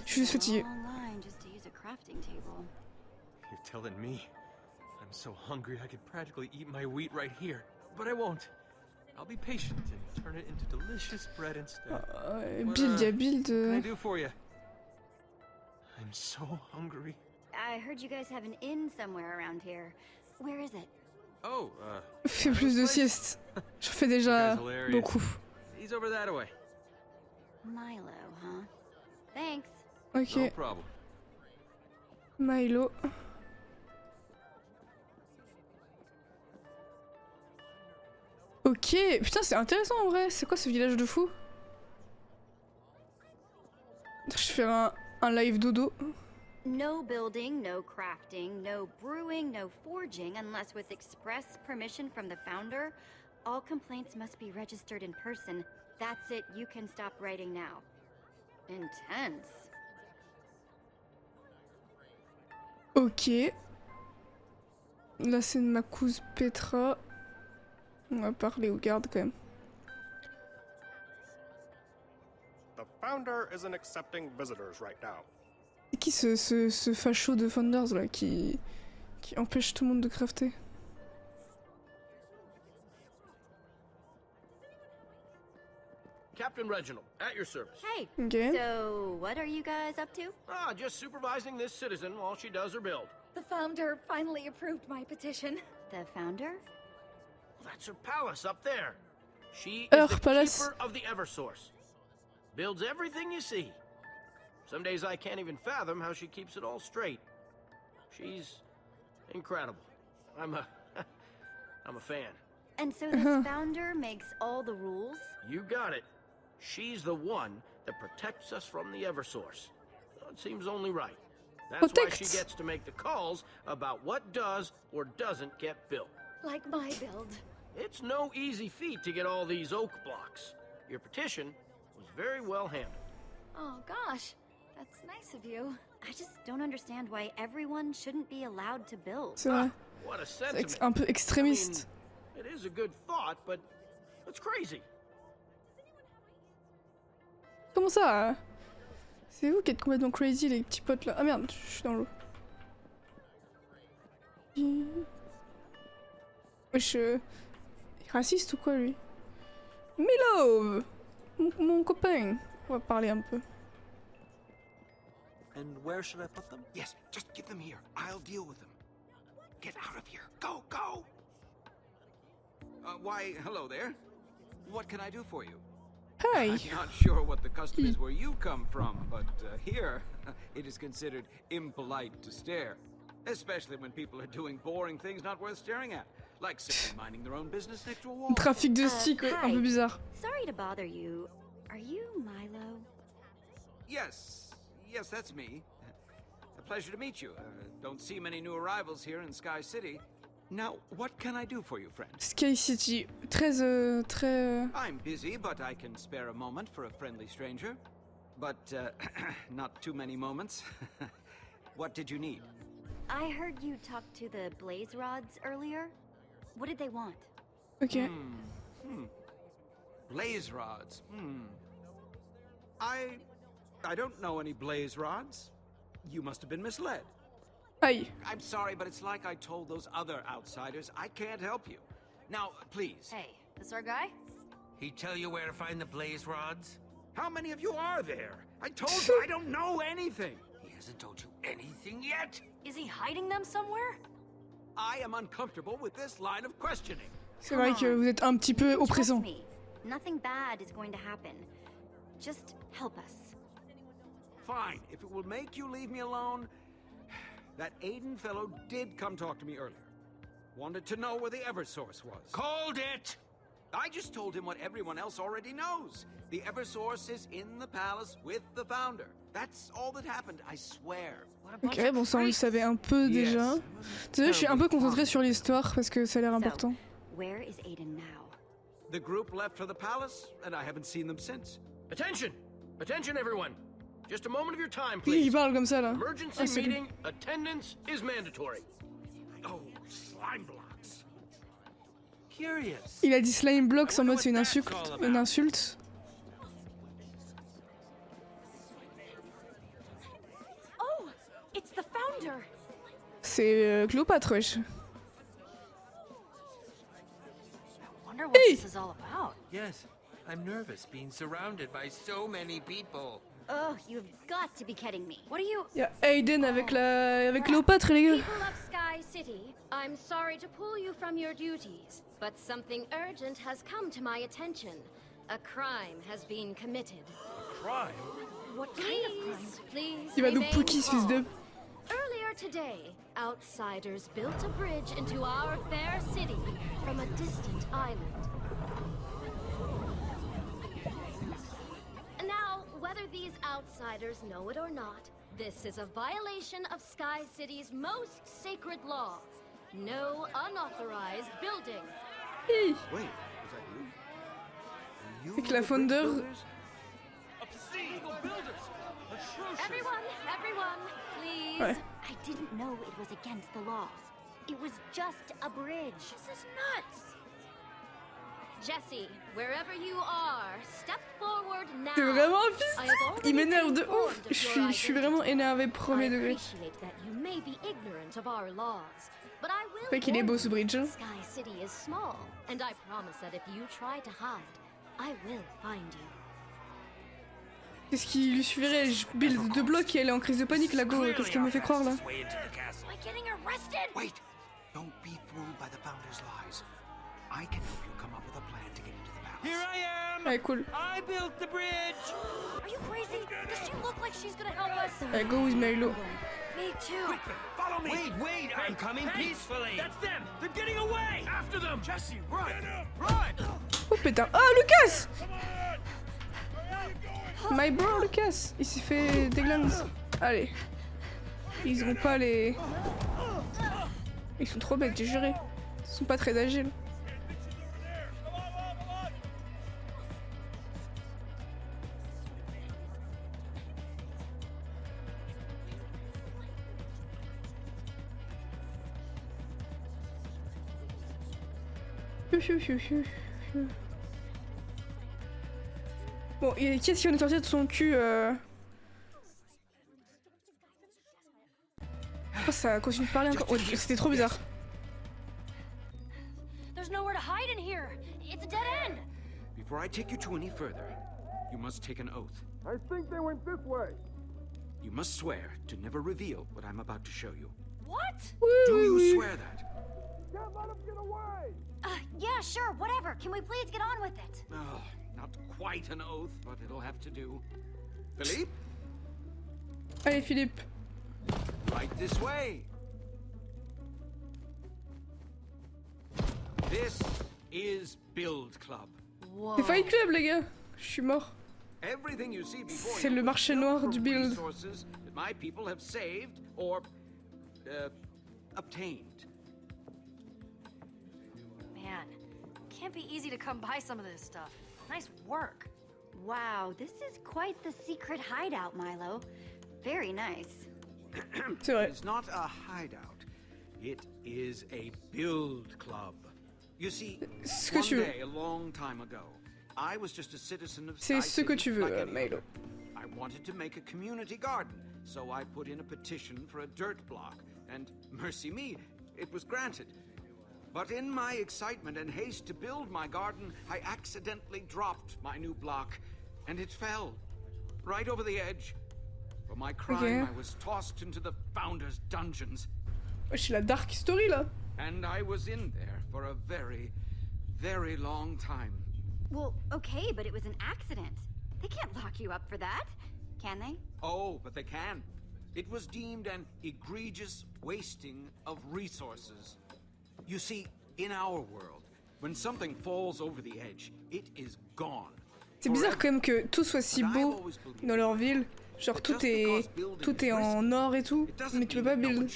Je suis juste fatiguée. Long line just to use a crafting table. You're telling me. I'm so hungry I could practically eat my wheat right here. But I won't. I'll be patient and turn it into delicious bread instead. Build, y'a build... What can I do for you? I'm so hungry. I heard you guys have an inn somewhere around here. Where is it? Oh, Fais plus de sieste. Je fais déjà Guy's hilarious. beaucoup. he's over that way. Milo, huh? Thanks. Ok, No problem. Milo. Ok, putain c'est intéressant en vrai, c'est quoi ce village de fou? Je fais un live dodo. No building, no crafting, no brewing, no forging unless with express permission from the founder. All complaints must be registered in person. That's it, you can stop writing now. Intense. Ok. Là c'est ma cousine Petra. On va parler aux gardes quand même. The founder isn't accepting visitors right now. C'est qui ce facho de Founders là qui empêche tout le monde de crafter? Captain Reginald, at your service. Hey, Ok. so what are you guys up to? Ah, just supervising this citizen while she does her build. The founder finally approved my petition. The founder? Well, that's her palace up there. She is Earth the Palace. keeper of the Eversource. Builds everything you see. Some days I can't even fathom how she keeps it all straight. She's incredible. I'm a fan. And so this founder makes all the rules? You got it. She's the one that protects us from the Eversource. Well, it seems only right. That's why she gets to make the calls about what does or doesn't get built. Like my build. It's no easy feat to get all these oak blocks. Your petition was very well handled. Oh gosh, that's nice of you. I just don't understand why everyone shouldn't be allowed to build. C'est vrai. What a C'est sentiment. un peu extrémiste. It is a good thought, but it's crazy. Comment ça C'est vous qui êtes complètement crazy, les petits potes là. Ah merde, je suis dans l'eau. Wesh, raciste ou quoi lui? Milo, mon copain. On va parler un peu. And where should I put them? Yes, just give them here. I'll deal with them. Get out of here. Go, go! Why, hello there. What can I do for you? Hi. I'm not sure what the custom is where you come from, but here, it is considered impolite to stare. Especially when people are doing boring things not worth staring at. Like simply minding their own business next to a wall. Trafic de stick, ouais, un peu bizarre. Sorry to bother you. Are you Milo? Yes, that's me. A pleasure to meet you. Don't see many new arrivals here in Sky City. Now, what can I do for you, friend? Sky City, très I'm busy, but I can spare a moment for a friendly stranger. But, not too many moments. What did you need? I heard you talk to the Blaze Rods earlier. What did they want? Ok. Blaze rods. I don't know any blaze rods. You must have been misled. Aïe. I'm sorry, but it's like I told those other outsiders. I can't help you. Now, please. Hey, this our guy? He tell you where to find the blaze rods? How many of you are there? I told you I don't know anything. He hasn't told you anything yet? Is he hiding them somewhere? I am uncomfortable with this line of questioning. C'est vrai que vous êtes un petit peu oppressant. Trust me. Nothing bad is going to happen. Just help us. Fine, if it will make you leave me alone. That Aiden fellow did come talk to me earlier. Wanted to know where the Eversource was. Called it! I just told him what everyone else already knows. The Eversource is in the palace with the founder. That's all that happened, I swear. Ok, bon ça on le savait un peu déjà. Désolé, je suis un peu concentrée sur l'histoire parce que ça a l'air important. Where is Aiden now? The group left for the palace, and I haven't seen them since. Attention! Attention, everyone! Just a moment of your time, Il please. parle comme ça là. Emergency Ah, c'est lui. meeting. Attendance is mandatory. Oh, slime blocks. Curious. Il a dit slime blocks en mode c'est une insulte. Une insulte. Oh, it's the founder. C'est Cléopâtre, wesh. Wonder what this is all about. Yes, I'm nervous being surrounded by so many people. Oh, you've got to be kidding me. What are you... Y'a Aiden avec Cléopâtre, les gars. People of Sky City, I'm sorry to pull you from your duties, but something urgent has come to my attention. A crime has been committed. Crime? What kind of crime? Please Il va nous remain pouquer ce fils de... calm. Earlier today, outsiders built a bridge into our fair city from a distant island. Now, whether these outsiders know it or not, this is a violation of Sky City's most sacred law. No unauthorized building. Wait, was that you? Avec la founder. Everyone, please. Ouais. I didn't know it was against the law. It was just a bridge. This is nuts. Jesse, wherever you are, step forward now. C'est vraiment un fils. Il m'énerve de ouf. Je suis vraiment énervé premier degré. Fait qu'il est beau ce bridge. Sky City is small, and I promise that if you try to hide, I will find you. Qu'est-ce qui lui suffirait? Je build 2 blocs et elle est en crise de panique là, go. Qu'est-ce qu'elle me fait croire là? Wait, don't be fooled by the Founder's lies. I can help you come up with a plan to get into the palace. Here I am! Ouais, cool. I built the bridge! Are you crazy? Does she look like she's gonna help us? Allez, go with Milo. Me too. Quickly, follow me. Wait, I'm coming peacefully! That's them. They're getting away. After them. Jesse, run. Run. Oh putain. Ah, Lucas! My bro, Lucas! Il s'est fait déglinguer. Allez. Ils ont pas les... Ils sont trop bêtes, j'ai juré. Ils sont pas très agiles. Bon, et qui est-ce qui en est sorti de son cul Oh, ça continue de parler encore. Oh, c'était trop bizarre. There's nowhere to hide in here. It's a dead end. Before I take you to any further, you must take an oath. I think they went this way. You must swear to never reveal what I'm about to show you. What? Do you swear that? Can't let them get away. Yeah, sure, whatever. Can we please get on with it? Oh, not quite an oath, but it'll have to do. Philippe? Allez, Philippe. Right this way. This is Build Club. C'est Fight Club, les gars. Je suis mort. Everything you see before C'est le marché noir du build. resources that my people have saved or obtained. Man, can't be easy to come by some of this stuff. Nice work. Wow, this is quite the secret hideout, Milo. Very nice. C'est vrai. It's not a hideout. It is a build club. You see, Ce que one tu veux. day, a long time ago, I was just a citizen of C'est Sky ce que City, tu veux, like any Milo. other. I wanted to make a community garden, so I put in a petition for a dirt block, and mercy me, it was granted. But in my excitement and haste to build my garden, I accidentally dropped my new block, and it fell right over the edge. For my crime, I was tossed into the Founder's dungeons. C'est la dark story, là. And I was in there for a very, very long time. Well, okay, but it was an accident. They can't lock you up for that, can they? Oh, but they can. It was deemed an egregious wasting of resources. You see, in our world, when something falls over the edge, it is gone. C'est bizarre quand même que tout soit si beau dans leur ville. Genre tout est en or et tout, mais tu peux pas build.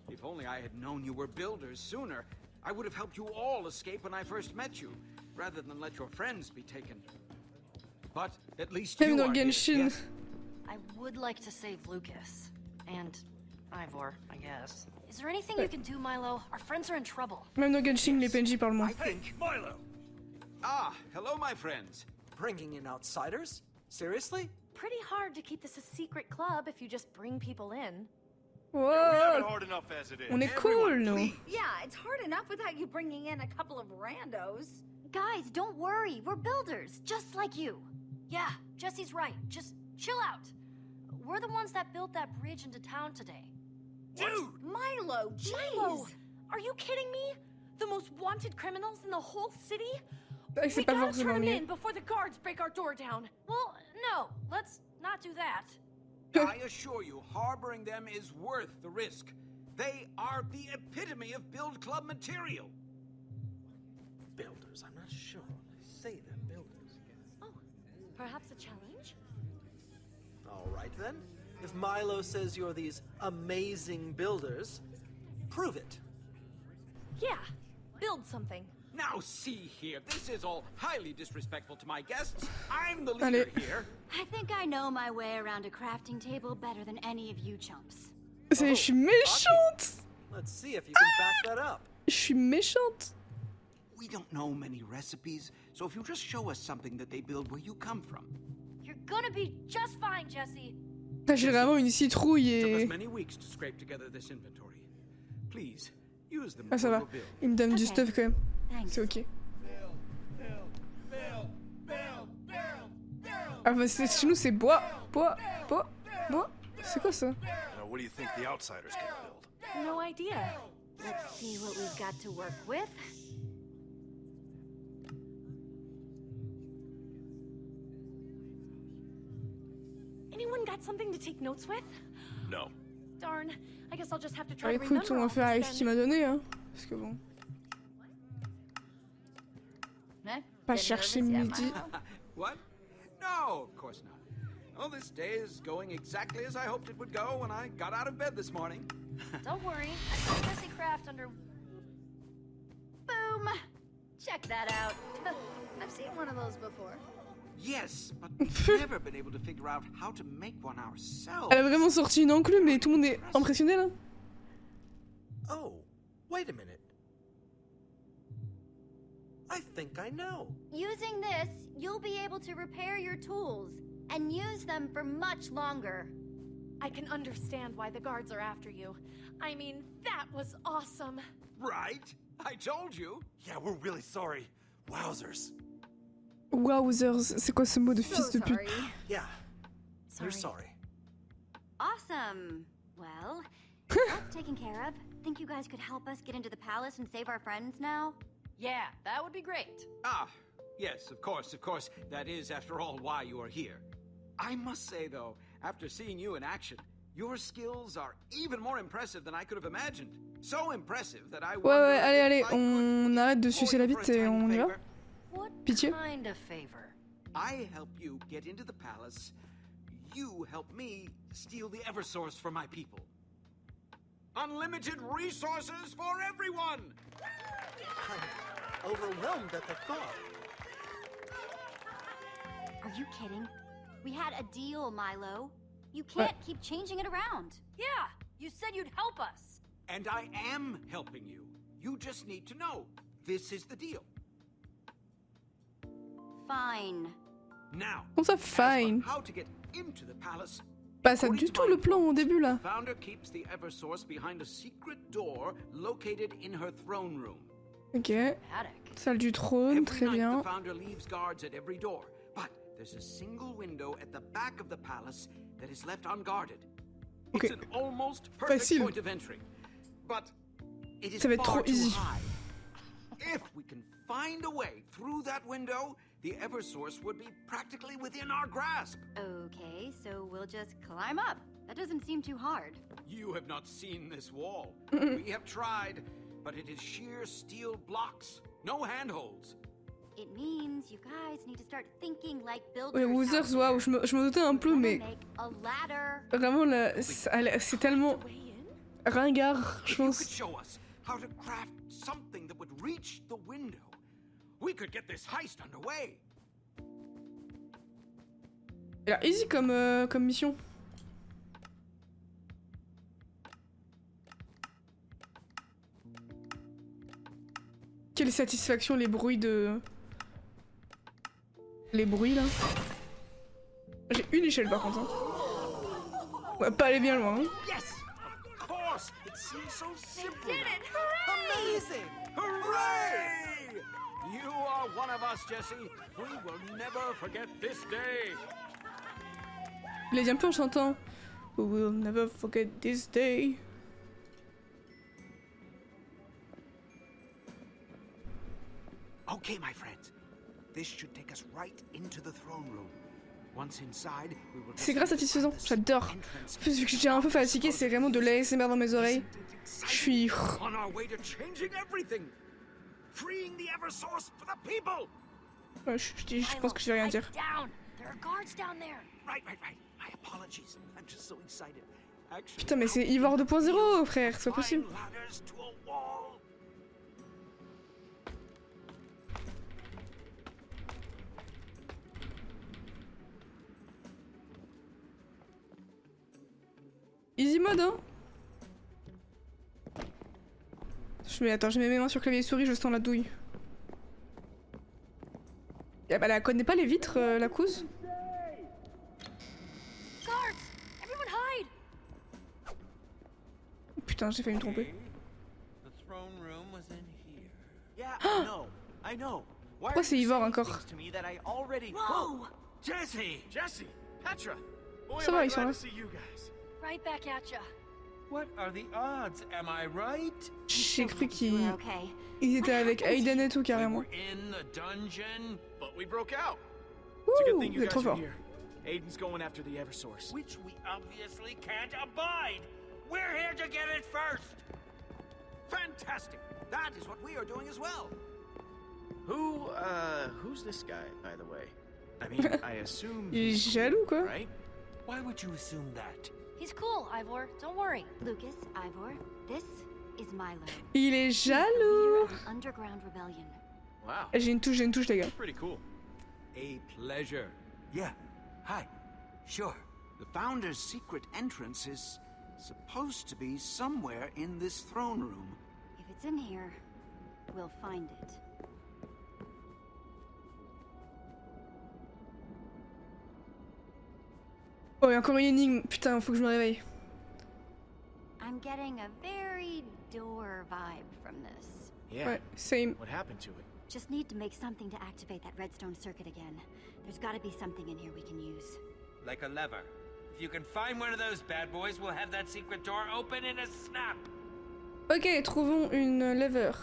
If only I had known you were builders sooner, I would have helped you all escape when I first met you, rather than let your friends be taken. But at least Même you dans are here, Genshin. yes? I would like to save Lucas. And Ivor, I guess. Is there anything you can do, Milo? Our friends are in trouble. Même dans Genshin, les PNJ parlent moins. Milo! Ah, hello, my friends. Bringing in outsiders? Seriously? Pretty hard to keep this a secret club if you just bring people in. Wow. Hard enough as it is. On est cool, nous. Yeah, it's hard enough without you bringing in a couple of randos. Guys, don't worry. We're builders, just like you. Yeah, Jesse's right. Just chill out. We're the ones that built that bridge into town today. Dude! Milo, jeez! Milo! Are you kidding me? The most wanted criminals in the whole city? Ah, We c'est pas gotta forcément turn them mieux. in before the guards break our door down. Well, no, let's not do that. I assure you, harboring them is worth the risk. They are the epitome of Build Club material. Builders, I'm not sure. Say they're builders. Oh, perhaps a challenge? All right then. If Milo says you're these amazing builders, prove it. Yeah, build something. Now see here, this is all highly disrespectful to my guests. I'm the leader here. I think I know my way around a crafting table better than any of you chumps. Je suis méchante. Let's see if you can back that up. Je suis méchante. We don't know many recipes, so if you just show us something that they build where you come from. You're gonna be just fine, Jesse. J'ai vraiment une citrouille It took us et... many weeks to scrape together this inventory. Please, use them Ah, ça for va. your build. Il me donne du stuff quand même. C'est ok. Ah bah chez nous c'est bois, bois. C'est quoi ça? Now, what do you think the outsiders can build? No idea. Let's see what we've got to work with. that something to take notes with? No. Darn. I guess I'll just have to Ah, try to écoute, remember on va all faire avec this ce qu'il then. m'a donné, hein. Parce que bon. Pas chercher midi. What? No, of course not. Oh, this day is going exactly as I hoped it would go when I got out of bed this morning. Don't worry, I saw Jesse Craft under... Boom! Check that out. I've seen one of those before. Yes, but we've never been able to figure out how to make one ourselves. Elle a vraiment sorti une enclume, mais tout le monde est impressionné là. Oh, wait a minute. I think I know. Using this, you'll be able to repair your tools and use them for much longer. I can understand why the guards are after you. I mean, that was awesome. Right? I told you. Yeah, we're really sorry. Wowzers. Wowzers, c'est quoi ce mot de fils de pute? Yeah, we're sorry. Awesome. Well, that's taken care of. Think you guys could help us get into the palace and save our friends now? Yeah, that would be great. Ah, yes, of course, of course. That is, after all, why you are here. I must say, though, after seeing you in action, your skills are even more impressive than I could have imagined. So impressive that I Ouais, allez, on arrête de sucer la bite et on y va. What Pitié. kind of favor? I help you get into the palace. You help me steal the Eversource for my people. Unlimited resources for everyone! I'm overwhelmed at the thought. Are you kidding? We had a deal, Milo. You can't keep changing it around. Yeah, you said you'd help us. And I am helping you. You just need to know. This is the deal. Fine. Now, Comment ça, as for fine? how to get into the palace, Pas ça du tout le plan au début là. the founder keeps the Eversource behind a secret door located in her throne room. Ok. Salle du trône, Every très night, bien. the founder leaves guards at every door, but there's a single window at the back of the palace that is left unguarded. Ok. It's an almost perfect Facile. point of entry, but it is Ça va être far trop too easy. high. If we can find a way through that window, the Eversource would be practically within our grasp. Okay, so we'll just climb up. That doesn't seem too hard. You have not seen this wall. We have tried, but it is sheer steel blocks, no handholds. It means you guys need to start thinking like builders. Ouais, Wowzers, waouh, je me doutais un peu, mais Make a ladder. vraiment là, c'est tellement ringard, je If you could pense. show us how to craft something that would reach the window, we could get this heist underway. Elle a easy comme mission. Quelle satisfaction les bruits de... Les bruits là. J'ai une échelle par contre. Hein. On va pas aller bien loin. Hein. Yes, of course. It seems so simple. Did it! Hooray! Amazing! Hooray! You are one of us, Jesse. We will never forget this day. Il a dit un peu en chantant. We will never forget this day. Okay, my friends. This should take us right into the throne room. Once inside, we will C'est grave satisfaisant, j'adore. En plus, vu que j'étais un peu fatiguée, c'est vraiment de l'ASMR dans mes oreilles. Je suis... on our way to changing everything. Freeing the Eversource for the people. Ouais, je pense que je vais rien dire. Down. There are guards down there. Right. My apologies. I'm just so excited. Actually, Putain, mais c'est Ivor 2.0, frère, c'est pas possible. ladders to a wall. Easy mode, hein. Attends, je mets mes mains sur clavier et souris, je sens la douille. Ah bah, elle connaît pas les vitres, la couse. Guards! Everyone hide! Putain, j'ai failli me tromper. The throne room was in here. Yeah, I know. I know. Why Pourquoi are c'est you Ivor saying encore? things to me that I already... Whoa! Jesse! Jesse! Petra! Boy, Ça am va, I ils sont glad là. to see you guys. Right back at ya. What are the odds? Am I right? J'ai cru qu'ils We're okay. étaient avec Aiden et tout, carrément. In the dungeon? But we broke out. It's a good Ouh, thing vous you êtes trop guys are fort. here. Aiden's going after the Eversource. Which we obviously can't abide. We're here to get it first. Fantastic! That is what we are doing as well. Who's this guy, by the way? I mean, I assume Il est he's jaloux, quoi. right? Why would you assume that? He's cool, Ivor. Don't worry. Lucas, Ivor, this is Milo. Il est jaloux. He's the leader of an underground rebellion. Wow. J'ai une touche, les gars. Pretty cool. A pleasure. Yeah. Hi. Sure. The Founder's secret entrance is supposed to be somewhere in this throne room. If it's in here, we'll find it. Oh, il y a encore une énigme. Putain, faut que je me réveille. I'm getting a very door vibe from this. Yeah. Ouais, same. What happened to it? Just need to make something to activate that redstone circuit again. There's gotta be something in here we can use. Like a lever. If you can find one of those bad boys, we'll have that secret door open in a snap. Ok, trouvons une lever.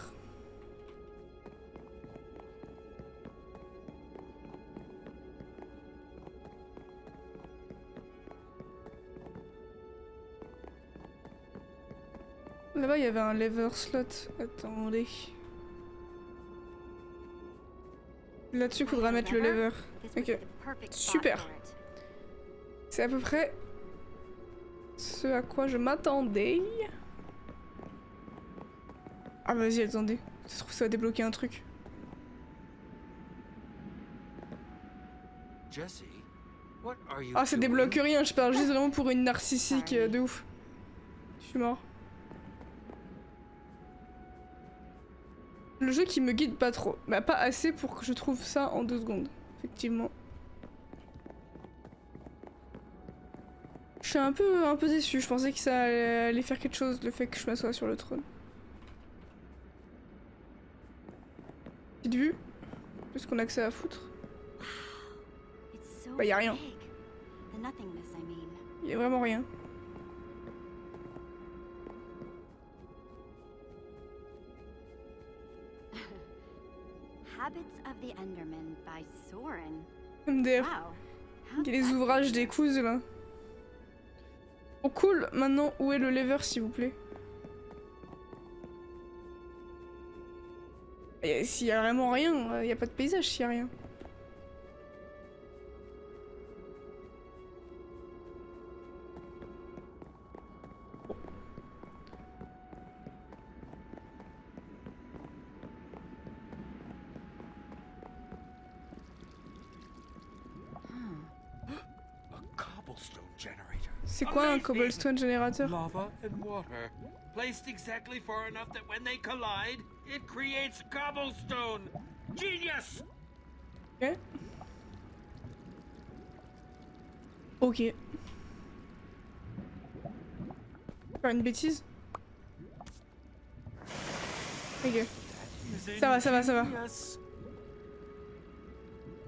Là-bas, il y avait un lever slot. Attendez. Là-dessus, il faudra mettre le lever. Ok. Super. C'est à peu près ce à quoi je m'attendais. Ah vas-y, attendez. Ça se trouve, ça va débloquer un truc. Jesse, what are you Ah, ça doing? débloque rien. Je parle juste vraiment pour une narcissique de ouf. Je suis mort. Le jeu qui me guide pas trop. Bah pas assez pour que je trouve ça en 2 secondes. Effectivement. Je suis un peu déçue. Je pensais que ça allait faire quelque chose, le fait que je m'assoie sur le trône. Petite vue. Qu'est-ce qu'on a que ça à foutre? Bah y a rien. Y a vraiment rien. Habits of the Enderman by Soren. MDR. Il y a les ouvrages des couses là. Oh cool. Maintenant, où est le lever s'il vous plaît? S'il y a vraiment rien, il y a pas de paysage s'il y a rien. C'est quoi un cobblestone générateur? Lava and water, placed exactly far enough that when they collide, it creates cobblestone. Genius. Ok. Ok. Faire une bêtise? Ok. Ça va, ça va, ça va.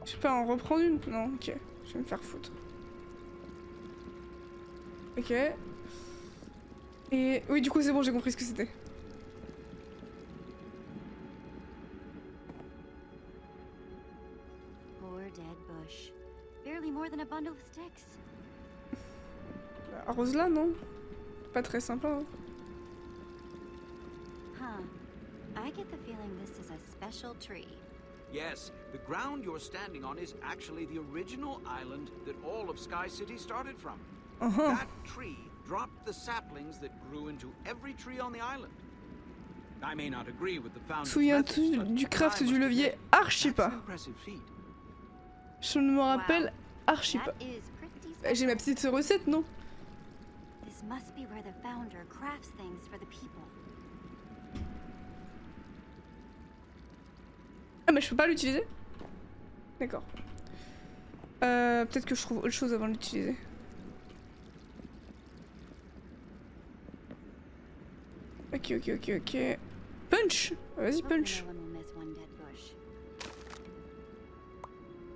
Je peux pas en reprendre une? Non, ok. Je vais me faire foutre. Ok. Et oui, du coup, c'est bon, j'ai compris ce que c'était. Poor dead bush. Barely more than a bundle of sticks. Arrose là, non? Pas très sympa. Hein. Huh. I get the feeling this is a special tree. Yes, the ground you're standing on is actually the original island that all of Sky City started from. That tree dropped the saplings that grew into every tree on the island. I may not agree with the founder's methods, Souviens-tu but du craft I du must levier? admit, Archi that's pas. an impressive feat. Je ne me rappelle archi pas. J'ai ma petite recette, non? This must be where the founder crafts things for the people. Ah mais je peux pas l'utiliser? D'accord. Peut-être que je trouve autre chose avant de l'utiliser. Ok, ok, ok, ok. Punch! Vas-y, punch!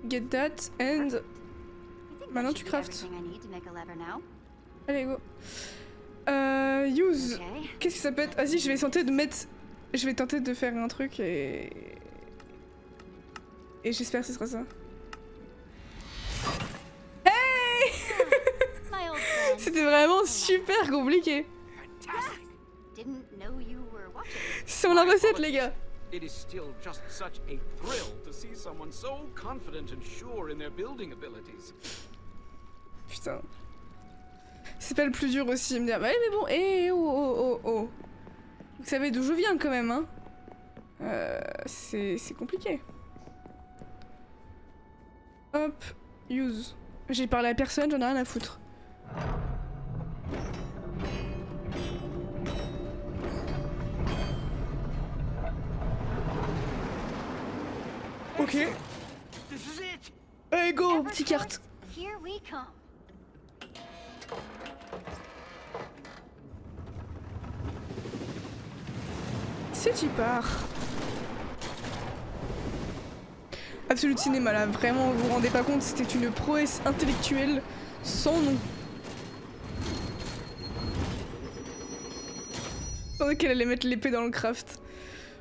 Get that and... Maintenant tu craftes. Allez, go. Use. Qu'est-ce que ça peut être? Vas-y, je vais tenter de mettre... Je vais tenter de faire un truc et j'espère que ce sera ça. Hey! C'était vraiment super compliqué. Didn't know you were watching. C'est la recette, les gars. It is still just such a thrill to see someone so confident and sure in their building abilities. Putain. C'est pas le plus dur aussi, me dire. Ouais, mais bon, oh. Vous savez d'où je viens quand même, hein. C'est compliqué. Hop, use. J'ai parlé à personne, j'en ai rien à foutre. Ok. Allez, go, petite carte. Here we come. C'est y part. Absolute Cinéma là, vraiment vous vous rendez pas compte, c'était une prouesse intellectuelle sans nom. Je pensais qu'elle allait mettre l'épée dans le craft.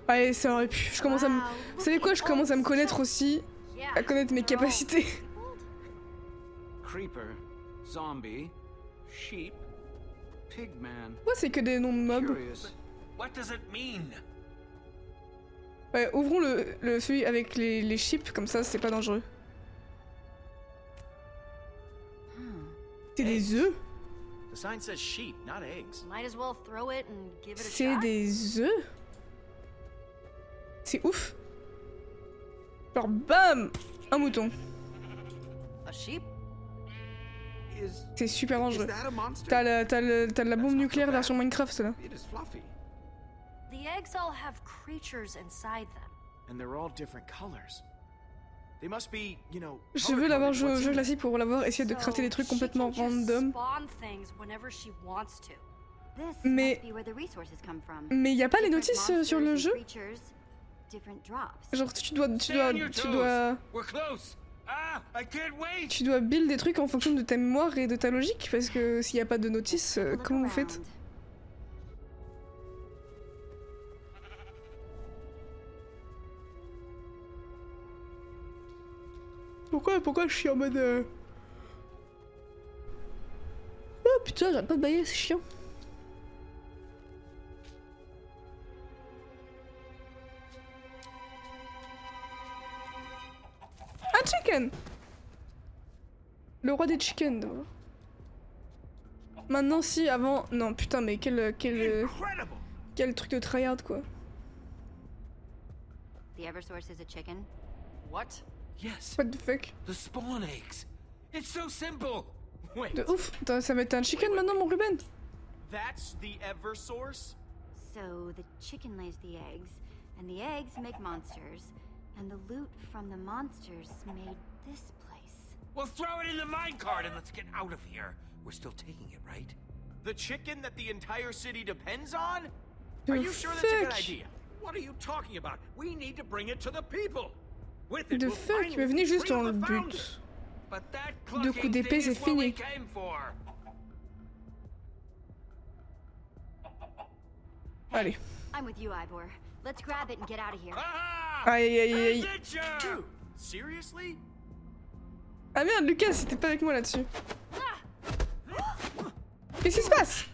Ouais, ça aurait pu. Je commence à me... Vous savez quoi, je commence à me connaître aussi, à connaître mes capacités. Creeper, zombie, sheep, pigman. Ouais, c'est que des noms de mobs. What does it mean? Ouais, ouvrons celui avec les chips, comme ça c'est pas dangereux. C'est des œufs? The sign says sheep, not eggs. Might as well throw it and give it a C'est shot. des œufs? C'est ouf. Genre bam! Un mouton. A sheep? C'est super dangereux. T'as la bombe nucléaire version Minecraft là. It is fluffy. The eggs all have creatures inside them. And they're all different colors. They must be, you know, Je veux l'avoir joué au jeu classique pour l'avoir essayé de crafter des trucs complètement random. Mais y a pas les notices sur le jeu? Genre tu dois build des trucs en fonction de ta mémoire et de ta logique parce que s'il y a pas de notices, comment vous faites? Pourquoi je suis en mode Oh putain, j'arrête pas de bailler, c'est chiant. Un chicken! Le roi des chickens, d'abord. Maintenant si, avant... Non putain mais quel truc de tryhard quoi. The Eversource is a chicken. What? Yes. What the fuck? The spawn eggs. It's so simple. Wait. De ouf. Attends, ça va être un chicken maintenant mon Ruben. That's the Eversource? So the chicken lays the eggs, and the eggs make monsters, and the loot from the monsters made this place. Well, throw it in the minecart and let's get out of here. We're still taking it, right? The chicken that the entire city depends on? The Are you sure that's a good fuck? idea? What are you talking about? We need to bring it to the people. With it, De we'll fuck, finally mais venez juste free dans le the but. founders. But that Deux coups clucking d'épée, thing c'est is what we fini. came for. Allez. I'm with you, Ivor. Let's grab it and get out of here. Aïe aïe aïe. Dude, seriously? Ah merde, Lucas, c'était pas avec moi là-dessus. Qu'est-ce qui se passe?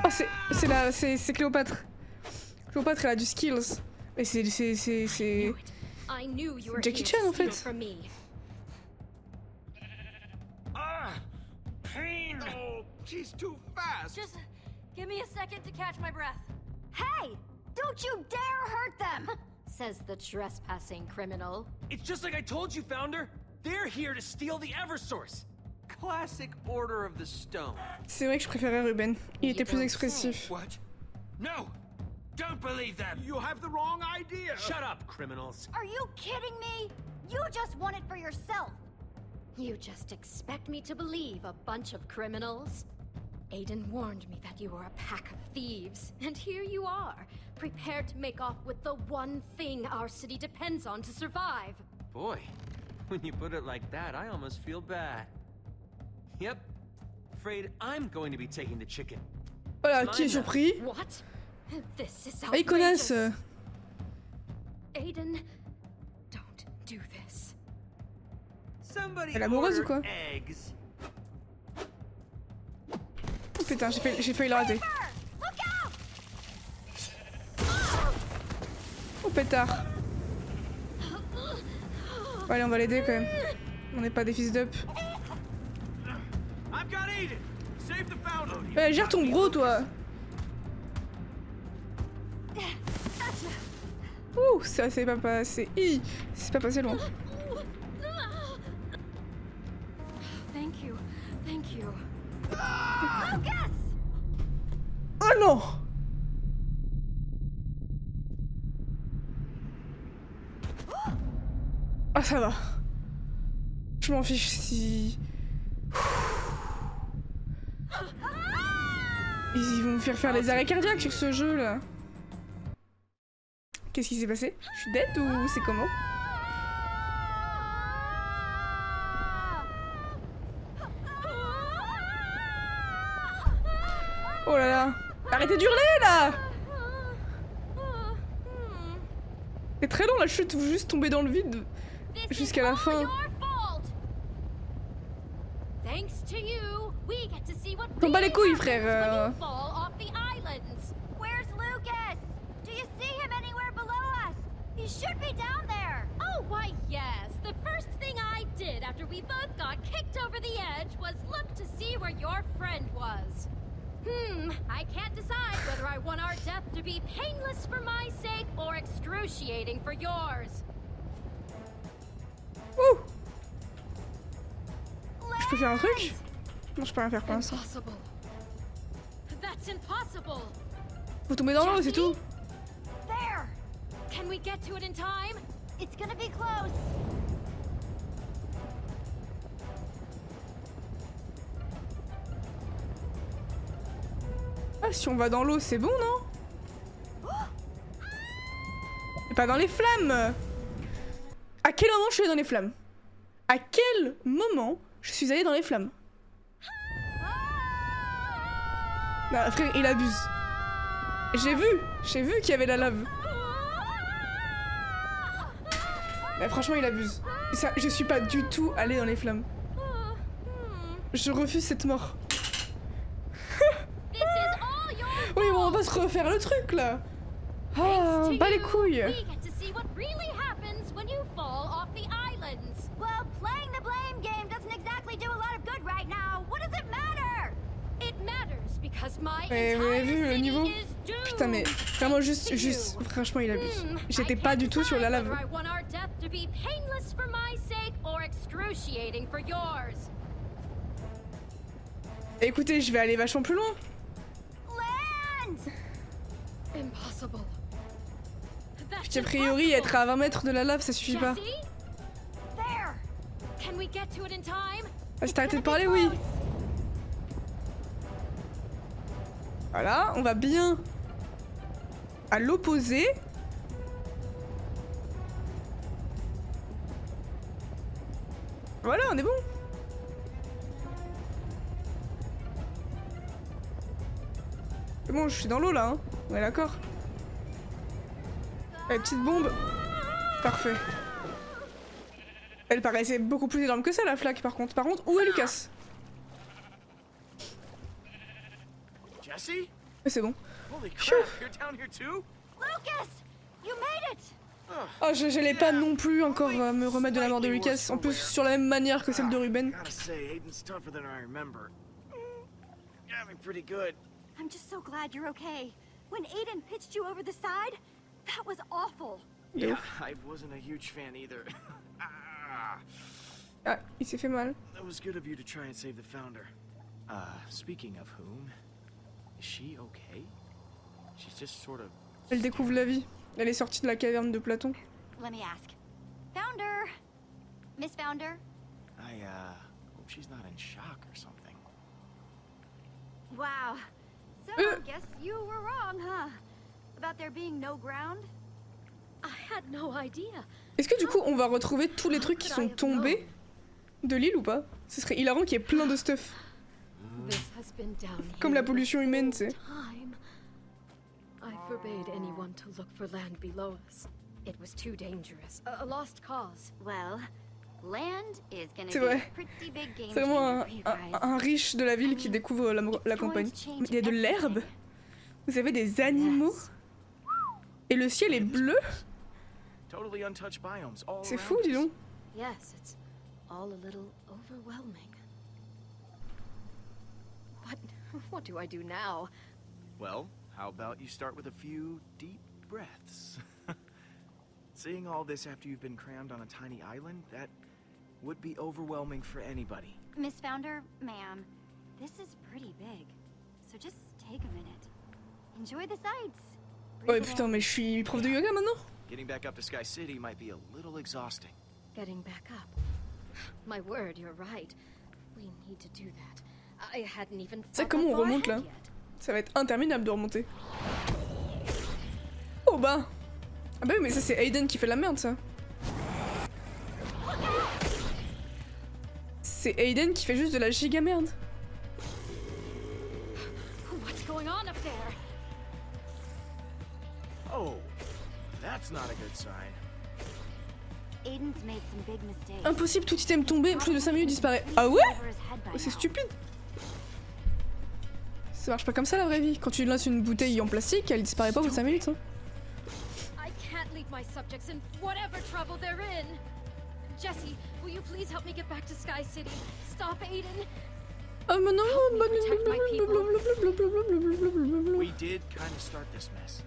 Oh, c'est Cléopâtre. Cléopâtre, elle a du skills. Mais c'est I knew you were Jackie here Chan to en steal fait. from me. Pain! Oh, she's too fast. Just give me a second to catch my breath. Hey! Don't you dare hurt them! Says the trespassing criminal. It's just like I told you, Founder. They're here to steal the Eversource. Classic Order of the Stone. C'est vrai que je préférais Ruben. Il était plus expressif. What? No! Don't believe them! You have the wrong idea. Shut up, criminals. Are you kidding me? You just want it for yourself. You just expect me to believe a bunch of criminals? Aiden warned me that you were a pack of thieves, and here you are, prepared to make off with the one thing our city depends on to survive. Boy, when you put it like that, I almost feel bad. Yep. Afraid I'm going to be taking the chicken. Voilà, qui est surpris? What? This is Ah, ils connaissent. outrageous. Aiden, don't do this. Somebody Elle est amoureuse ou ordered quoi? eggs. Putain, j'ai failli le rater. Oh pétard. Bon, allez, on va l'aider quand même. On n'est pas des fils d'up. Gère ton bro, toi. Ouh, ça c'est pas passé. C'est pas passé loin. Thank you. Thank you. Oh non! Ah, ça va. Je m'en fiche si... Ils vont me faire les arrêts cardiaques sur ce jeu là. Qu'est-ce qui s'est passé? Je suis dead ou c'est comment? Oh là là! Arrêtez d'hurler là! C'est très long la chute, vous juste tomber dans le vide jusqu'à la fin. T'en bats les couilles, frère. Where's Lucas? Do you see him anywhere below us? He should be down there. Oh, why, yes. The first thing I did after we both got kicked over the edge was look to see where your friend was. I can't decide whether I want our death to be painless for my sake or excruciating for yours. Ouh! Je peux faire un truc? Non, je peux rien faire pour l'instant. That's impossible. Faut tomber dans l'eau, c'est tout. There. Can we get to it in time? It's gonna be close. Ah, si on va dans l'eau, c'est bon, non? Et pas dans les flammes! À quel moment je suis allée dans les flammes? À quel moment je suis allée dans les flammes? Non, frère, il abuse. J'ai vu qu'il y avait la lave. Mais franchement, il abuse. Ça, je suis pas du tout allée dans les flammes. Je refuse cette mort. Oui, bon, on va se refaire le truc là. Ah, bas les couilles. Well, playing the blame game doesn't exactly do a lot of good right now. What does it matter? It matters because my Mais vous avez vu le niveau? Putain, mais vraiment juste, franchement, il abuse. J'étais pas du tout sur la lave. Écoutez, je vais aller vachement plus loin. Puis a priori, être à 20 mètres de la lave, ça suffit pas. Ah, si t'arrêtais de parler, oui. Voilà, on va bien à l'opposé. Voilà, on est bon. C'est bon, je suis dans l'eau là, hein. On est d'accord. La petite bombe. Parfait. Elle paraissait beaucoup plus énorme que ça, la flaque, par contre. Où est Lucas? Jesse? C'est bon. Oh, j'allais pas non plus encore me remettre de la mort de Lucas. En plus, sur la même manière que celle de Ruben. I'm just so glad you're okay. When Aiden pitched you over the side, that was awful. Yeah, I wasn't a huge fan either. Ah, il s'est fait mal. It was good of you to try and save the founder. Speaking of whom, is she okay? She's just sort of... Elle découvre la vie. Elle est sortie de la caverne de Platon. Let me ask. Founder? Miss Founder? I hope she's not in shock or something. Wow. So, I guess you were wrong, huh? About there being no ground? I had no idea. Est-ce que du coup, on va retrouver tous les trucs qui sont tombés de l'île ou pas? Ce serait hilarant qu'il y ait plein de stuff. Comme la pollution humaine, tu sais. I forbade anyone to look for land below us. It was too dangerous. A lost cause. Well, C'est vrai. C'est vraiment un riche de la ville qui découvre la campagne. Mais il y a de l'herbe. Vous avez des animaux. Et le ciel est bleu. C'est fou, dis donc. Yes, it's all a little overwhelming. What do I do now? Well, how about you start with a few deep breaths? Seeing all this after you've been crammed on a tiny island, that would be overwhelming for anybody. Miss Founder, ma'am, this is pretty big. So just take a minute. Enjoy the sights. Ouais, putain, mais je suis prof de yoga maintenant. Getting back up to Sky City might be a little exhausting. Getting back up. My word, you're right. We need to do that. I hadn't even C'est thought comment that on far remonte là? ahead yet. Ça va être interminable de remonter. Oh bah. Ah bah oui, mais ça c'est Aiden qui fait la merde ça. C'est Aiden qui fait juste de la giga merde. What's going on up there? Oh, that's not a good sign. Aiden's made some big mistakes. Impossible, tout item tombé, plus de 5 minutes disparaît. Ah ouais? Oh, c'est stupide. Ça marche pas comme ça la vraie vie. Quand tu lances une bouteille en plastique, elle disparaît pas au bout de 5 minutes. Hein. I can't leave my subjects in whatever trouble they're in. Jesse, will you please help me get back to Sky City? Stop Aiden. Oh mais non, We did kind of start this mess.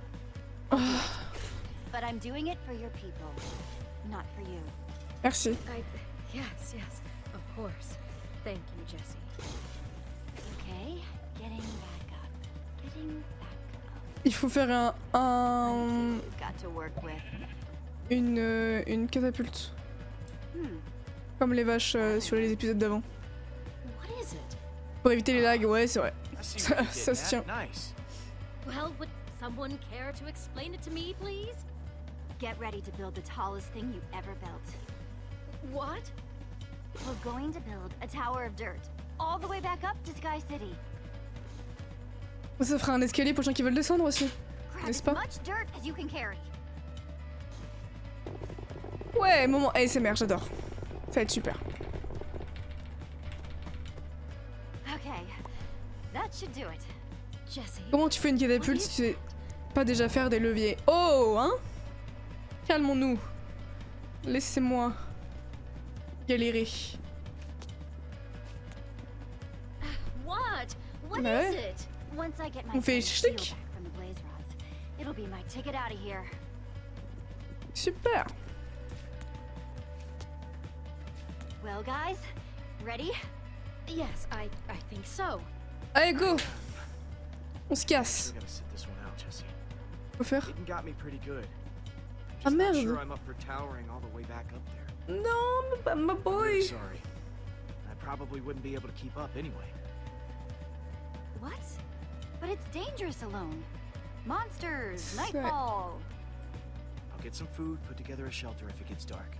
But I'm doing it for your people, not for you. Merci. Yes, of course. Thank you, Jesse. Okay, getting back up. Il faut faire Got to work with. une catapulte. Comme les vaches sur les épisodes d'avant. What is it? Pour éviter les lags, ouais, c'est vrai. Ça se tient. Well, would someone care to explain it to me, please? Get ready to build the tallest thing you ever built. What? We're going to build a tower of dirt, all the way back up to Sky City. Ça fera un escalier pour les gens qui veulent descendre aussi, n'est-ce pas? Much dirt as you can carry. Ouais, moment ASMR, j'adore. Ça va être super. Okay, that should do it. Jesse. Comment tu fais une catapulte si tu sais pas déjà faire des leviers? Oh, hein? Calmons-nous. Laissez-moi galérer. What? What Ouais. is it? Once I get my On fait steel ch'tic. back from the blaze rods, it'll be my ticket out of here. Super. Well, guys, ready? Yes, I think so. Allez, go. On se casse. Gotta sit this one out, Jesse. Faut faire. Aiden got me pretty good. Ah Just not merde. sure I'm up for towering all the way back up there. Non, my boy. I'm really sorry. I probably wouldn't be able to keep up anyway. What? But it's dangerous alone. Monsters, nightfall. I'll get some food, put together a shelter if it gets dark.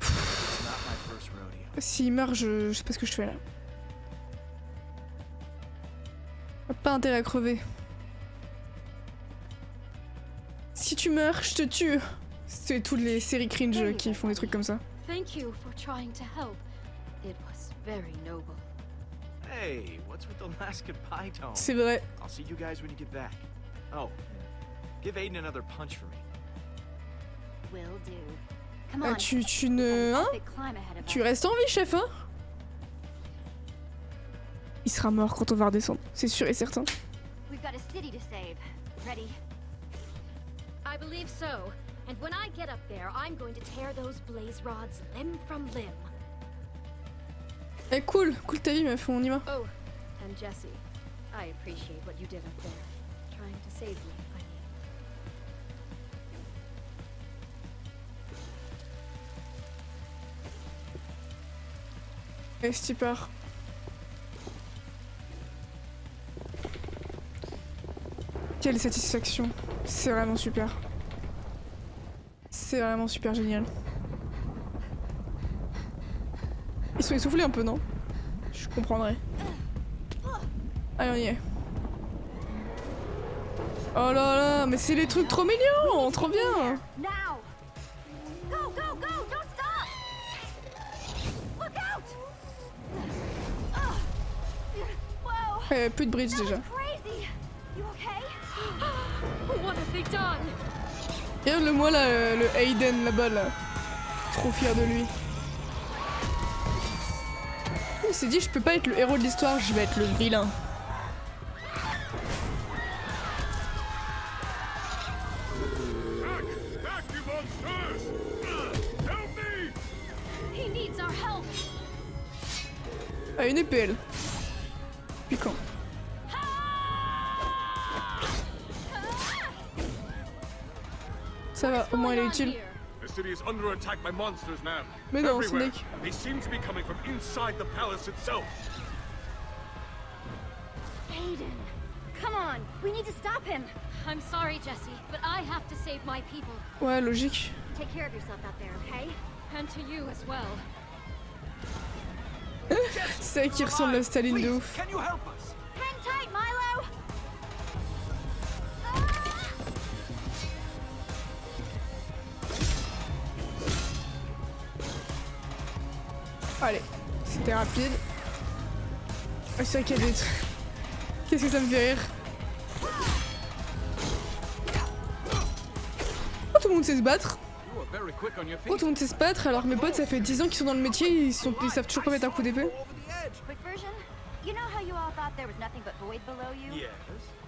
It's not my first rodeo. S'il meurt, je sais pas ce que je fais là. Pas intérêt à crever. Si tu meurs, je te tue. C'est toutes les séries cringe qui font des trucs comme ça. Thank you for trying to help. It was very noble. Hey, what's with the last goodbye tone? C'est vrai. I'll see you guys when you get back. Oh, give Aiden another punch for me. Will do. Come on. Tu ne... Hein? Tu restes en vie, chef, hein? Il sera mort quand on va redescendre, c'est sûr et certain. We've got a city to save. Ready? I believe so. And when I get up there, I'm going to tear those blaze rods limb from limb. Eh cool, cool ta vie meuf, on y va. Oh, and Jesse, I appreciate what you did up there. Trying to save me, I mean. Et si tu pars. Quelle satisfaction. C'est vraiment super. C'est vraiment super génial. Ils sont essoufflés un peu, non? Je comprendrais. Allez, on y est. Oh là là, mais c'est les trucs trop mignons, trop bien. Plus de bridge déjà. Crazy! You okay? What have they done? Regarde-le moi là, le Aiden là-bas là. Trop fier de lui. Il s'est dit je peux pas être le héros de l'histoire, je vais être le vilain. He needs our help. Ah, une épée elle. Puis quand? Ça va, au moins elle est utile. The city is under attack by monsters, ma'am. Mais non, Everywhere. Snake. They seem to be coming from inside the palace itself. Aiden, come on. We need to stop him. I'm sorry, Jesse, but I have to save my people. Ouais, logique. Take care of yourself out there, okay? And to you as well. C'est vrai qu'il ressemble à Staline de ouf. Can you help us? Hang tight, Milo. Allez, c'était rapide. Ah, c'est vrai qu'il y a des trucs. Qu'est-ce que ça me fait rire? Oh, tout le monde sait se battre. You are very quick on your Oh, feet. tout le monde sait se battre, alors mes potes, ça fait 10 ans qu'ils sont dans le métier, ils savent toujours pas mettre un coup d'épée. Quick version? You know how you all thought there was nothing but void below you? Yes.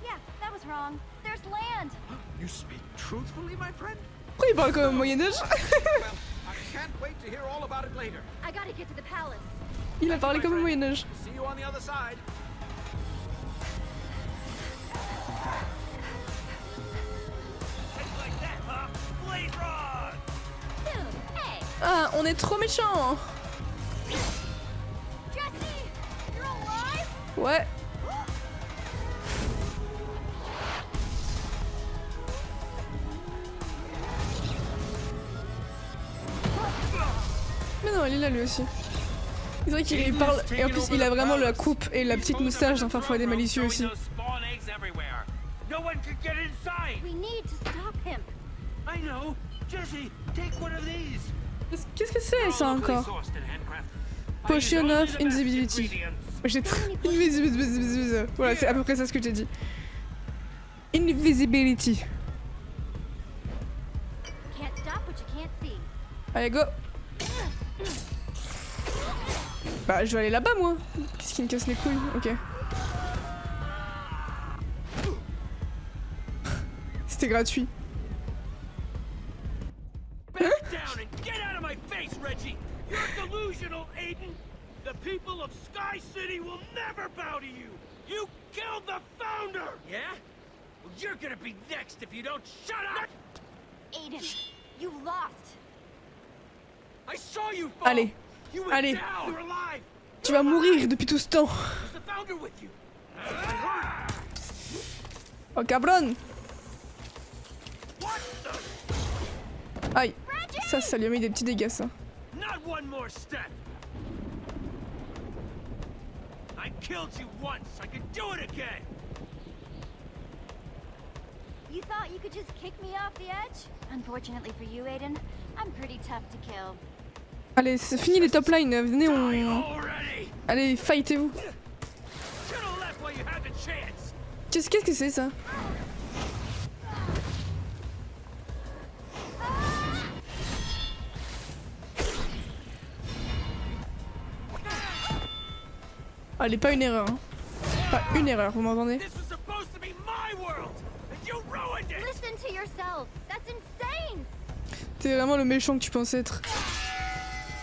Yeah, that was wrong. There's land. You speak truthfully, my friend? Pourquoi il parle comme au Moyen-Âge? Well, I can't wait to hear all about it later. I gotta get to the palace. Il a parlé comme au Moyen-Âge. See you on the other side. Like that, huh? Blade rod! Hey, Ah, on est trop méchants. Jesse, you're alive? Ouais. Mais non, il est là lui aussi. C'est vrai qu'il parle, et en plus il a vraiment la coupe et la petite moustache d'un Farfois des malicieux aussi. Spawn eggs everywhere. No one can get inside. We need to stop him. I know. Jesse, take one of these. Qu'est-ce que c'est ça encore? Sourced in handcraft. Potion of Invisibility. J'ai Invisibility. Voilà, c'est à peu près ça ce que j'ai dit. Invisibility. Can't stop what you can't see. Allez, go. Bah, je vais aller là-bas, moi. Qu'est-ce qui me casse les couilles? Ok. C'était gratuit. Back down and get out of my face, Reggie! You're delusional, Aiden! The people of Sky City will never bow to you! You killed the founder! Yeah? Well, you're gonna be next if you don't shut up! Aiden, you lost. I saw you fall! Allez. You went Allez. down! You're alive! Tu vas mourir depuis tout ce temps. Was the founder with you? Oh, cabron. Aïe. Ça lui a mis des petits dégâts, ça. Not one more step! I killed you once, I can do it again! You thought you could just kick me off the edge? Unfortunately for you, Aiden, I'm pretty tough to kill. Allez, c'est fini les top lines. Venez, on... Allez, fightez-vous. Should've left while you had the chance! Qu'est-ce que c'est, ça? Allez, pas une erreur. Hein. Pas une erreur, vous m'entendez? This was supposed to be my world, and you ruined it! Listen to yourself. That's insane. T'es vraiment le méchant que tu penses être.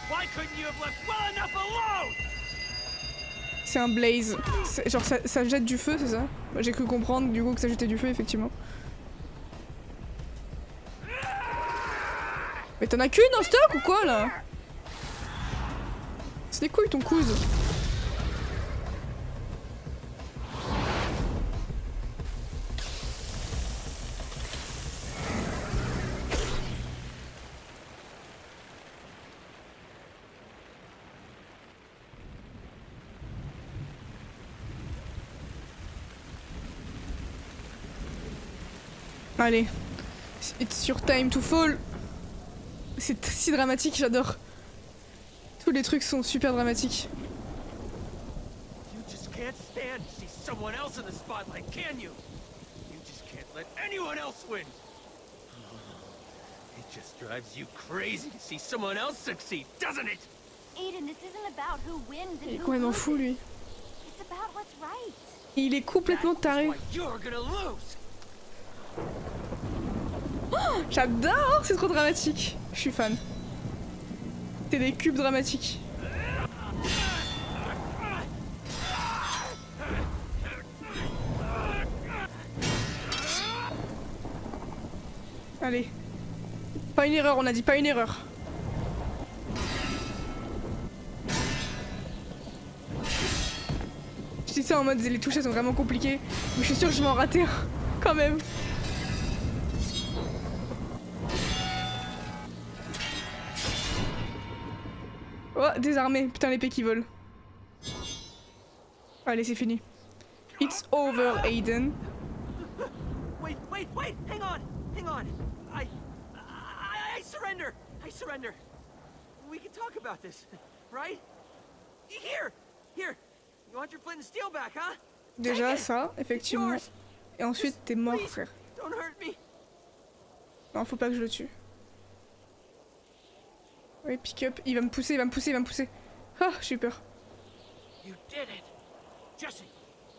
Why couldn't you have left well enough alone? C'est un blaze. Genre ça jette du feu, c'est ça? Moi j'ai cru comprendre du coup que ça jetait du feu, effectivement. Mais t'en as qu'une en stock ou quoi là? C'est des couilles ton couze. Allez, it's your time to fall. C'est si dramatique, j'adore. Tous les trucs sont super dramatiques. You just can't stand to see someone else in the spotlight, can you? You just can't let anyone else win. It just drives you crazy to see someone else succeed, doesn't it? Aiden, this isn't about who wins and Il est who complètement loses. fou lui. It's about what's right. Il est complètement taré. You're gonna lose. Oh, j'adore, c'est trop dramatique. Je suis fan. C'est des cubes dramatiques. Allez. Pas une erreur, on a dit pas une erreur. Je dis ça en mode les touches elles sont vraiment compliquées, mais je suis sûre que je vais en rater un, quand même. Oh, désarmé, putain l'épée qui vole. Allez, c'est fini. It's over, Aiden. Wait, hang on. I surrender. We can talk about this, right? Here. You want your flint and steel back, huh? Déjà ça, effectivement. Et ensuite t'es mort, frère. Don't hurt me. Non, faut pas que je le tue. Oui, pick up. Il va me pousser. Ah, j'ai eu peur. You did it! Jesse,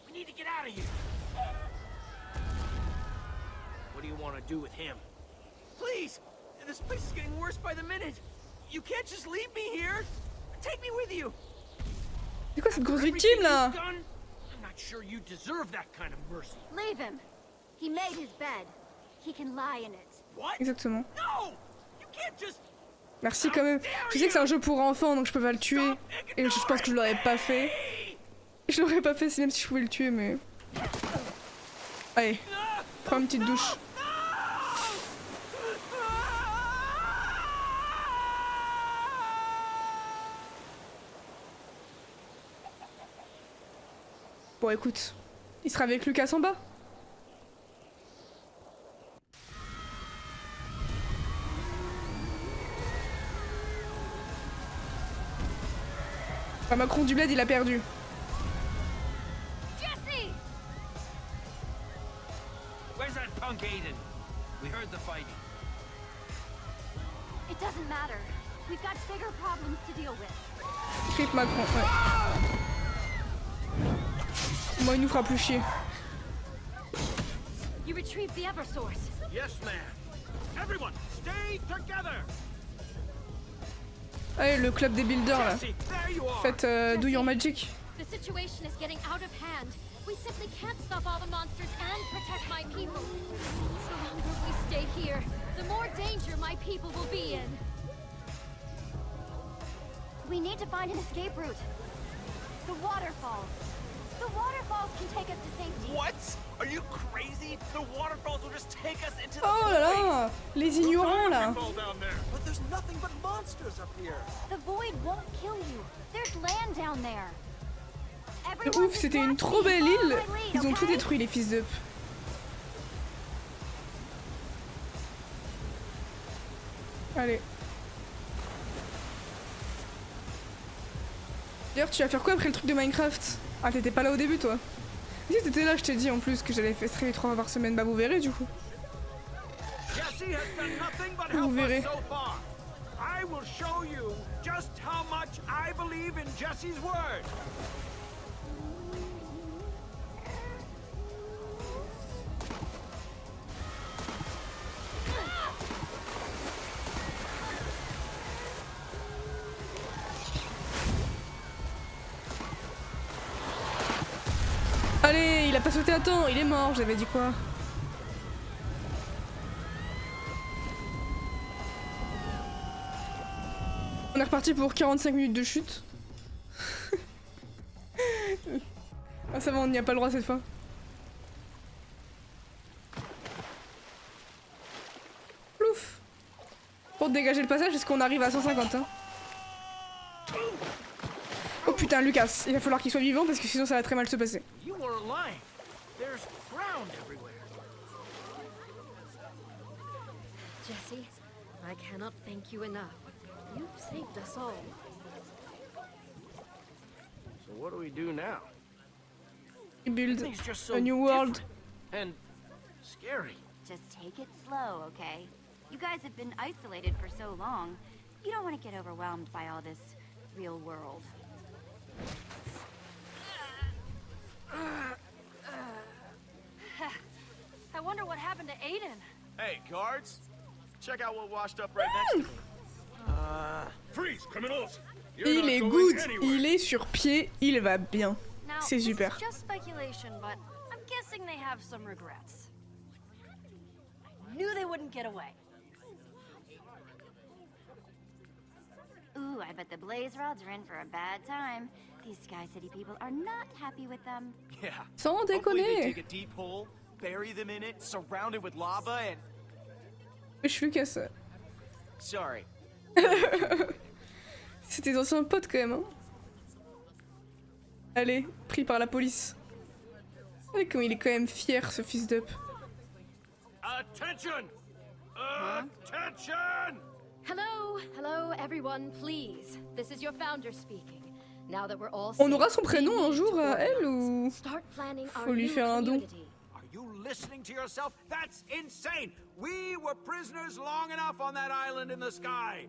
we need to get out of here. What do you want to do with him? Please! This place is getting worse by the minute. You can't just leave me here. Take me with you. C'est quoi cette grosse victime là? I'm not sure you deserve that kind of mercy. Leave him. He made his bed. He can lie in it. What? Exactement. No! You can't just... Merci quand même. Je sais que c'est un jeu pour enfants donc je peux pas le tuer. Et je pense que je l'aurais pas fait. Je l'aurais pas fait même si je pouvais le tuer mais... Allez, prends une petite douche. Bon écoute, il sera avec Lucas en bas. Enfin, Macron du bled il a perdu. Jesse! Where's that punk Aiden? We heard the fighting. It doesn't matter. We've got bigger problems to deal with. Trip Macron, ouais. Moi il nous fera plus chier. You retrieved the Eversource. Yes, ma'am. Everyone, stay together. Allez, le club des builders là. Faites do your magic. The situation is getting out of hand. We simply can't stop all the monsters and protect my people. The longer we stay here, the more danger my people will be in. We need to find an escape route. The waterfalls. The waterfalls can take us to safety. What? Are you crazy? The waterfalls will just take us into the Oh là là, les ignorants là. But there's nothing but monsters up here. The void won't kill you. There's land down there. De ouf, c'était une trop belle île. Ils ont tout détruit les fils d'up. Allez. D'ailleurs, tu vas faire quoi après le truc de Minecraft? Ah, t'étais pas là au début, toi? Si t'étais là, je t'ai dit en plus que j'allais faire streamer 3 fois par semaine. Bah, vous verrez du coup. Vous verrez. I will show you just how much I believe in Jesse's word. Allez, il a pas sauté à temps, il est mort, j'avais dit quoi? On est reparti pour 45 minutes de chute. Ah ça va, on n'y a pas le droit cette fois. Plouf. Pour dégager le passage, est-ce qu'on arrive à 150 hein? Oh putain, Lucas, il va falloir qu'il soit vivant parce que sinon ça va très mal se passer. You weren't lying. There's ground everywhere. Jesse, I cannot thank you enough. You've saved us all. So what do we do now? Build Everything's just so a new world. different and scary. Just take it slow, okay? You guys have been isolated for so long. You don't want to get overwhelmed by all this real world. I wonder what happened to Aiden. Hey, guards! Check out what washed up right next to me. Freeze, criminals! Il est good, il est sur pied, il va bien. Now, C'est this super. is just speculation, but I'm guessing they have some regrets. I knew they wouldn't get away. Ooh, I bet the Blaze Rods are in for a bad time. These Sky City people are not happy with them. Yeah. Sans Hopefully they déconner. dig a deep hole, bury them in it, surrounded with lava, and... Je lui casse. Sorry. C'est tes anciens potes quand même. Hein. Allez, pris par la police. Regardez comme il est quand même fier ce fils d'up. Attention! Attention! Hello, everyone, please. This is your founder speaking. Now that we're all On safe, aura son we prénom un need jour to à elle organize. ou Start planning our faut lui new faire un don? community. Are you listening to yourself? That's insane! We were prisoners long enough on that island in the sky.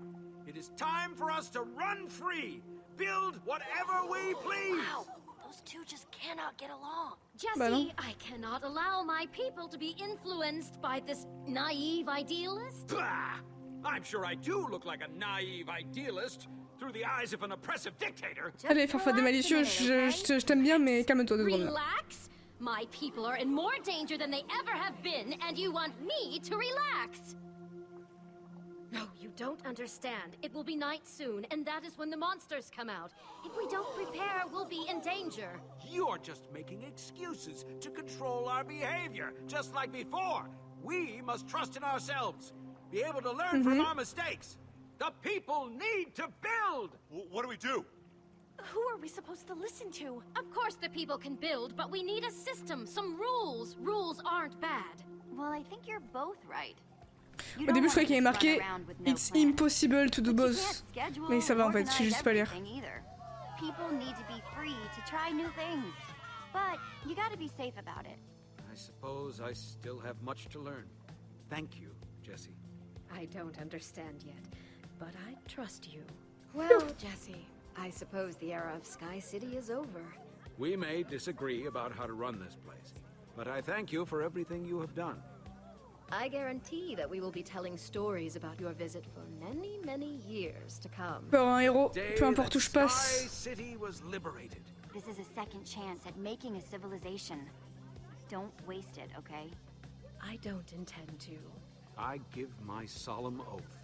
It is time for us to run free. Build whatever we please. Wow, those two just cannot get along. Bah non. Jesse, I cannot allow my people to be influenced by this naive idealist. Bah! I'm sure I do look like a naive idealist through the eyes of an oppressive dictator. Allez, Farfadet malicieux, je t'aime bien, mais calme-toi 2 secondes là. Relax. My people are in more danger than they ever have been, and you want me to relax. No, you don't understand. It will be night soon, and that is when the monsters come out. If we don't prepare, we'll be in danger. You're just making excuses to control our behavior, just like before. We must trust in ourselves, be able to learn from our mistakes. The people need to build! What do we do? Who are we supposed to listen to? Of course the people can build, but we need a system, some rules. Rules aren't bad. Well, I think you're both right. Au début, je croyais qu'il y avait marqué It's impossible to do both. Mais ça va en fait, je sais juste pas lire. People need to be free to try new things. But you gotta be safe about it. I suppose I still have much to learn. Thank you, Jesse. I don't understand yet, but I trust you. Well, Jesse, I suppose the era of Sky City is over. We may disagree about how to run this place, but I thank you for everything you have done. I guarantee that we will be telling stories about your visit for many, many years to come. Peu un héros, peu importe où je Sky passe. City was liberated. This is a second chance at making a civilization. Don't waste it, okay? I don't intend to. I give my solemn oath.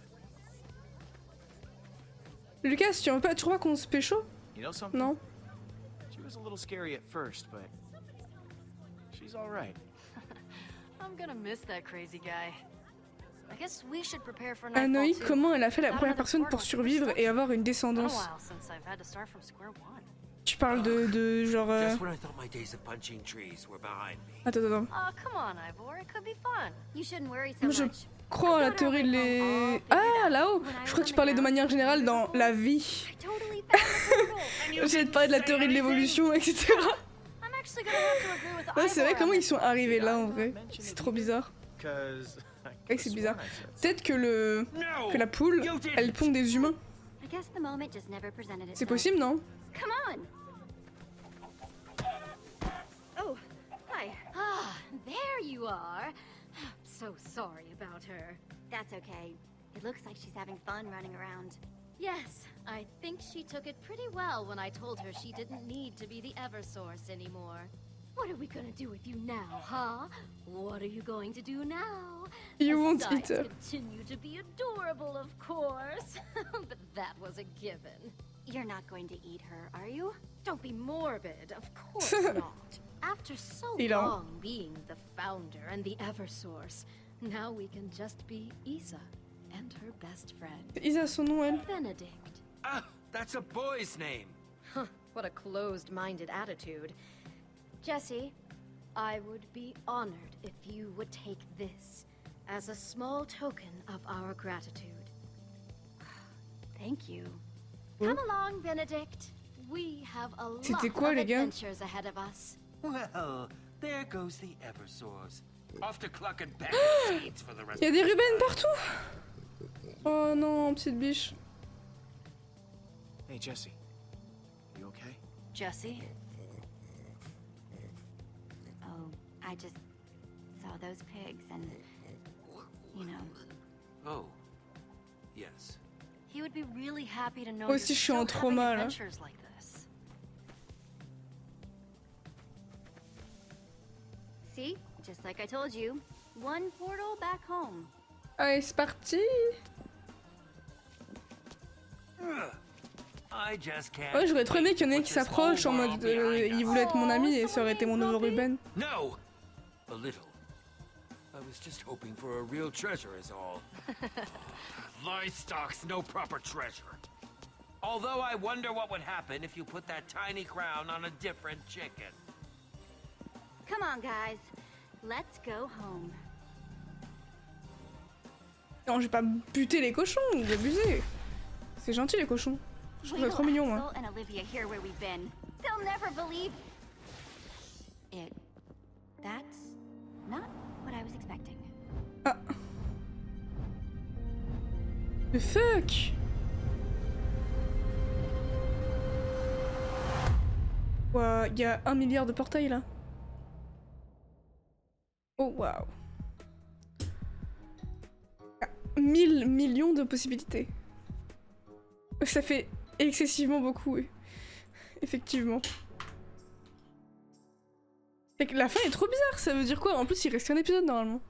Lucas, tu crois pas qu'on se pécho? You know something? Non. She was a little scary at first, but she's all right. I'm gonna miss that crazy guy. I guess we should prepare for nightfall Anoï, too. comment elle a fait la Without première another personne pour portal, survivre et avoir une It's been a descendance? while since I've had to start from square one. Tu parles de genre... Just when I thought my days of punching trees were behind me. Attends. Oh, come on, Ivor. It could be fun. You shouldn't worry so Moi je much. crois à la théorie de les... Ah, là-haut! Je crois que tu parlais de manière générale dans la vie. J'ai parlé de la théorie de l'évolution, etc. I'm actually gonna have to agree with Ouais, c'est vrai, Ivor comment on ils this sont one. arrivés là en vrai? C'est trop bizarre. Ouais, c'est bizarre. Peut-être que la poule, elle pond des humains. I guess the moment just never presented itself. C'est possible, non? Come on. Oh, hi. Ah, there you are. So sorry about her. That's okay. It looks like she's having fun running around. Yes, I think she took it pretty well when I told her she didn't need to be the Eversource anymore. What are we gonna do with you now, huh? What are you going to do now? You won't Besides, eat her. continue to be adorable, of course. But that was a given. You're not going to eat her, are you? Don't be morbid, of course not. After so Il a- long being the founder and the Eversource, now we can just be Isa and her best friend, Isa, son nom, elle. Benedict. Ah, that's a boy's name. Huh, what a closed-minded attitude. Jesse, I would be honored if you would take this as a small token of our gratitude. Thank you. Come along, Benedict. We have a lot C'était quoi, of les gars? adventures ahead of us. Well, there goes the Eversource. Off to cluck and pack seeds for the rest. Il y a des Ruben partout. Oh non, petite biche. Hey, Jesse. You okay? Jesse? Oh, I just saw those pigs and, you know. Oh, yes. He would be really happy to know Moi aussi, je suis en trauma, là. adventures like this. See? Just like I told you. One portal back home. Allez, c'est parti. I just can't. Ouais, j'aurais trop aimé qu'il y en ait qui s'approchent en mode il voulait être mon ami et ça aurait été mon nouveau Ruben. No! A little. I was just hoping for a real treasure is all. Livestock's no proper treasure. Although I wonder what would happen if you put that tiny crown on a different chicken. Come on, guys. Let's go home. Non, je vais pas buter les cochons, vous abusez. C'est gentil les cochons. Je trouve ça trop mignon, moi. And Olivia hear where we've been. They'll never believe it. That's not what I was expecting. Ah. The fuck? Ouah, il y a 1 milliard de portails là. Oh waouh. 1000 millions de possibilités. Ça fait excessivement beaucoup, oui. Effectivement. La fin est trop bizarre, ça veut dire quoi? En plus il reste qu'un épisode normalement.